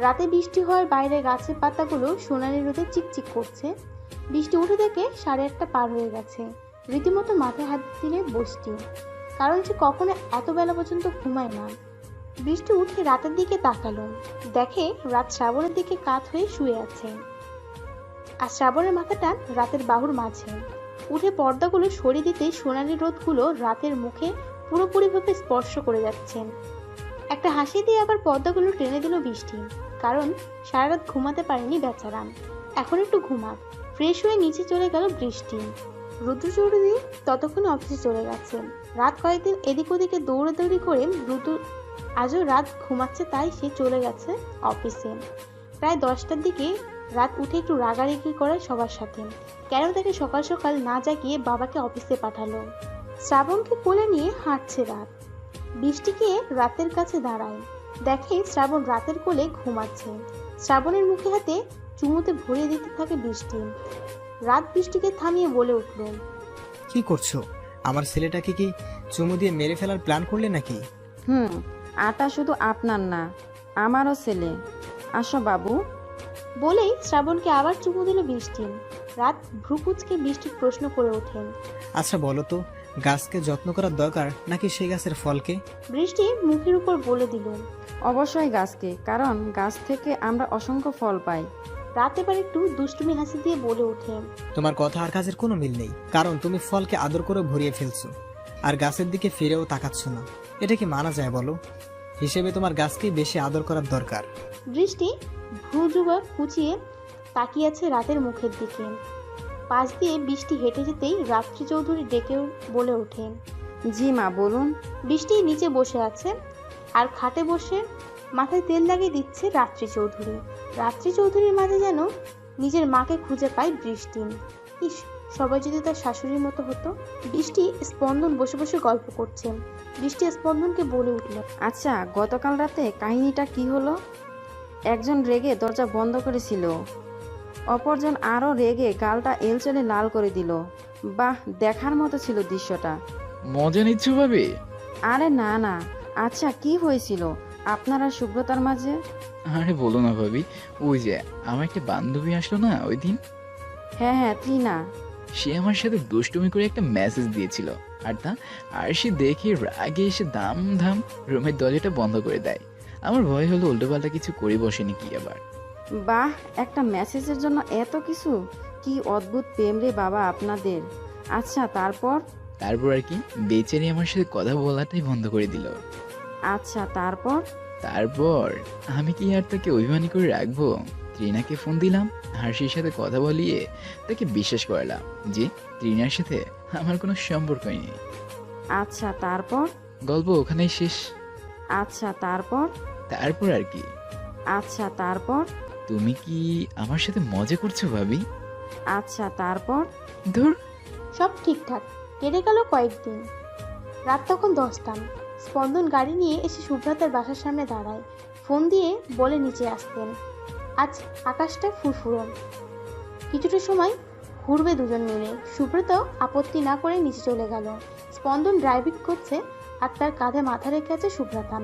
রাতে বৃষ্টি হওয়ার বাইরে গাছের পাতাগুলো সোনালি রোদে চিকচিক করছে। বৃষ্টি উঠে থেকে 8:30 পার হয়ে গেছে। রীতিমতো মাথায় হাত দিলে বৃষ্টি, কারণ সে কখনো এত বেলা পর্যন্ত ঘুমায় না। বৃষ্টি উঠে রাতের দিকে তাকালো, দেখে রাত শ্রাবণের দিকে কাত হয়ে শুয়ে আছে, আর শ্রাবণের মাথাটা রাতের বাহুর মাঝে। উঠে পর্দাগুলো সরিয়ে দিতেই সোনালি রোদগুলো রাতের মুখে পুরোপুরিভাবে স্পর্শ করে যাচ্ছে। একটা হাসি দিয়ে আবার পর্দাগুলো টেনে দিল বৃষ্টি, কারণ সারা রাত ঘুমাতে পারেনি বেচারা। এখন একটু ঘুমাক। ফ্রেশ হয়ে নিচে চলে গেল বৃষ্টি। রুদ্রচৌধুরী ততক্ষণে অফিসে চলে গেছে। রাত কয়েকদিন এদিক ওদিকে দৌড়াদৌড়ি করে রুদ্র আজও রাত ঘুমাচ্ছে, তাই সে চলে গেছে অফিসে। প্রায় 10টার দিকে রাত উঠে একটু রাগারাগি করে সবার সাথে, কেন তাকে সকাল সকাল না জাগিয়ে বাবাকে অফিসে পাঠালো। শ্রাবণকে কোলে নিয়ে হাঁটছে রাত। বৃষ্টিকে রাতের কাছে দাঁড়ায়, দেখে শ্রাবণ রাতের কোলে ঘুমাচ্ছে। শ্রাবণের মুখে হাতে চুমুতে ভরিয়ে দিতে থাকে বৃষ্টি। রাত বৃষ্টিকে থামিয়ে বলে উঠল, কি করছো? আমার ছেলেটাকে কি চুমু দিয়ে মেরে ফেলার প্ল্যান করলে নাকি? আটা শুধু আপনার না, আমারও ছেলে। আসো বাবু। বলেই শ্রাবণকে আবার চুমু দিল বৃষ্টি। রাত ভ্রুকুচকে বৃষ্টির প্রশ্ন করে ওঠেন, আচ্ছা বলো তো, গাছকে যত্ন করার দরকার নাকি সেই গাছের ফলকে? বৃষ্টি মুখের উপর বলে দিল, অবশ্যই গাছকে, কারণ গাছ থেকে আমরা অসংখ্য ফল পাই। রাত এবার একটু দুষ্টুমি হাসি দিয়ে বলে ওঠে, তোমার কথা আর কাজের কোনো মিল নেই, কারণ তুমি ফলকে আদর করে ভরিয়ে ফেলছো আর গাছের দিকে ফিরেও তাকাচ্ছ না। এটা কি মানা যায় বলো? হিসেবে তোমার গাছকেই বেশি আদর করার দরকার। বৃষ্টি ভ্রুযুগা কুচিয়ে তাকিয়ে আছে রাতের মুখের দিকে। পাশ দিয়ে বৃষ্টি হেঁটে যেতেই রাত্রি চৌধুরী ডেকে বলে ওঠেন, জি মা বলুন। বৃষ্টি নিচে বসে আছে আর খাটে বসে মাথায় তেল লাগিয়ে দিচ্ছে রাত্রি চৌধুরী। রাত্রি চৌধুরীর মাঝে যেন নিজের মাকে খুঁজে পায় বৃষ্টি। ইস, সবাই যদি তার শাশুড়ির মতো হতো। বৃষ্টি স্পন্দন বসে বসে গল্প করছে। বৃষ্টি স্পন্দনকে বলে উঠল, আচ্ছা গতকাল রাতে কাহিনীটা কি হলো? একজন রেগে দরজা বন্ধ করেছিল, অপরজন আরও রেগে গালটা এলচেলে লাল করে দিল। বাহ, দেখার মতো ছিল দৃশ্যটা। মজা নিচ্ছ ভাবি? আরে না না, আচ্ছা কি হয়েছিল আপনার আর সুব্রতার মাঝে? আরে বলো না ভাবি, ওই যে আমার একটা বান্ধবী আসলো না ওই দিন, হ্যাঁ হ্যাঁ, ত্রিনা। সে আমার সাথে দুষ্টুমি করে একটা মেসেজ দিয়েছিল, আর সে দেখে রাগে এসে দাম ধাম রুমের দরজাটা বন্ধ করে দেয়। আমার ভয় হলো উল্টোপাল্টা কিছু করে বসেনি কি আবার। বাহ, একটা মেসেজের জন্য এত কিছু! কি অদ্ভুত প্রেম রে বাবা আপনাদের। আচ্ছা তারপর? তারপর আর কি, বেচারি আমার সাথে কথা বলাটাই বন্ধ করে দিল। আচ্ছা তারপর? তারপর আমি কি আর তাকে অভিমানী করে রাখবো? ত্রিনাকে ফোন দিলাম আর সেই সাথে কথা বলিয়ে তাকে বিশ্বাস করালাম যে ত্রিনার সাথে আমার কোনো সম্পর্কই নেই। আচ্ছা তারপর? গল্প ওখানেই শেষ। আচ্ছা তারপর? তারপর আর কি? আচ্ছা তারপর? তুমি কি আমার সাথে মজা করছো ভাবি? আচ্ছা তারপর? ধুর। সব ঠিকঠাক কেটে গেল কয়েকদিন। রাত তখন 10টা। স্পন্দন গাড়ি নিয়ে এসে সুব্রতার বাসার সামনে দাঁড়ায়। ফোন দিয়ে বলে নিচে আসতেন। আজ আকাশটা ফুরফুরো, কিছুটা সময় ঘুরবে দুজন মিলে। সুব্রতাও আপত্তি না করে নিচে চলে গেল। স্পন্দন ড্রাইভিং করছে আর তার কাঁধে মাথা রেখে আছে সুব্রতা।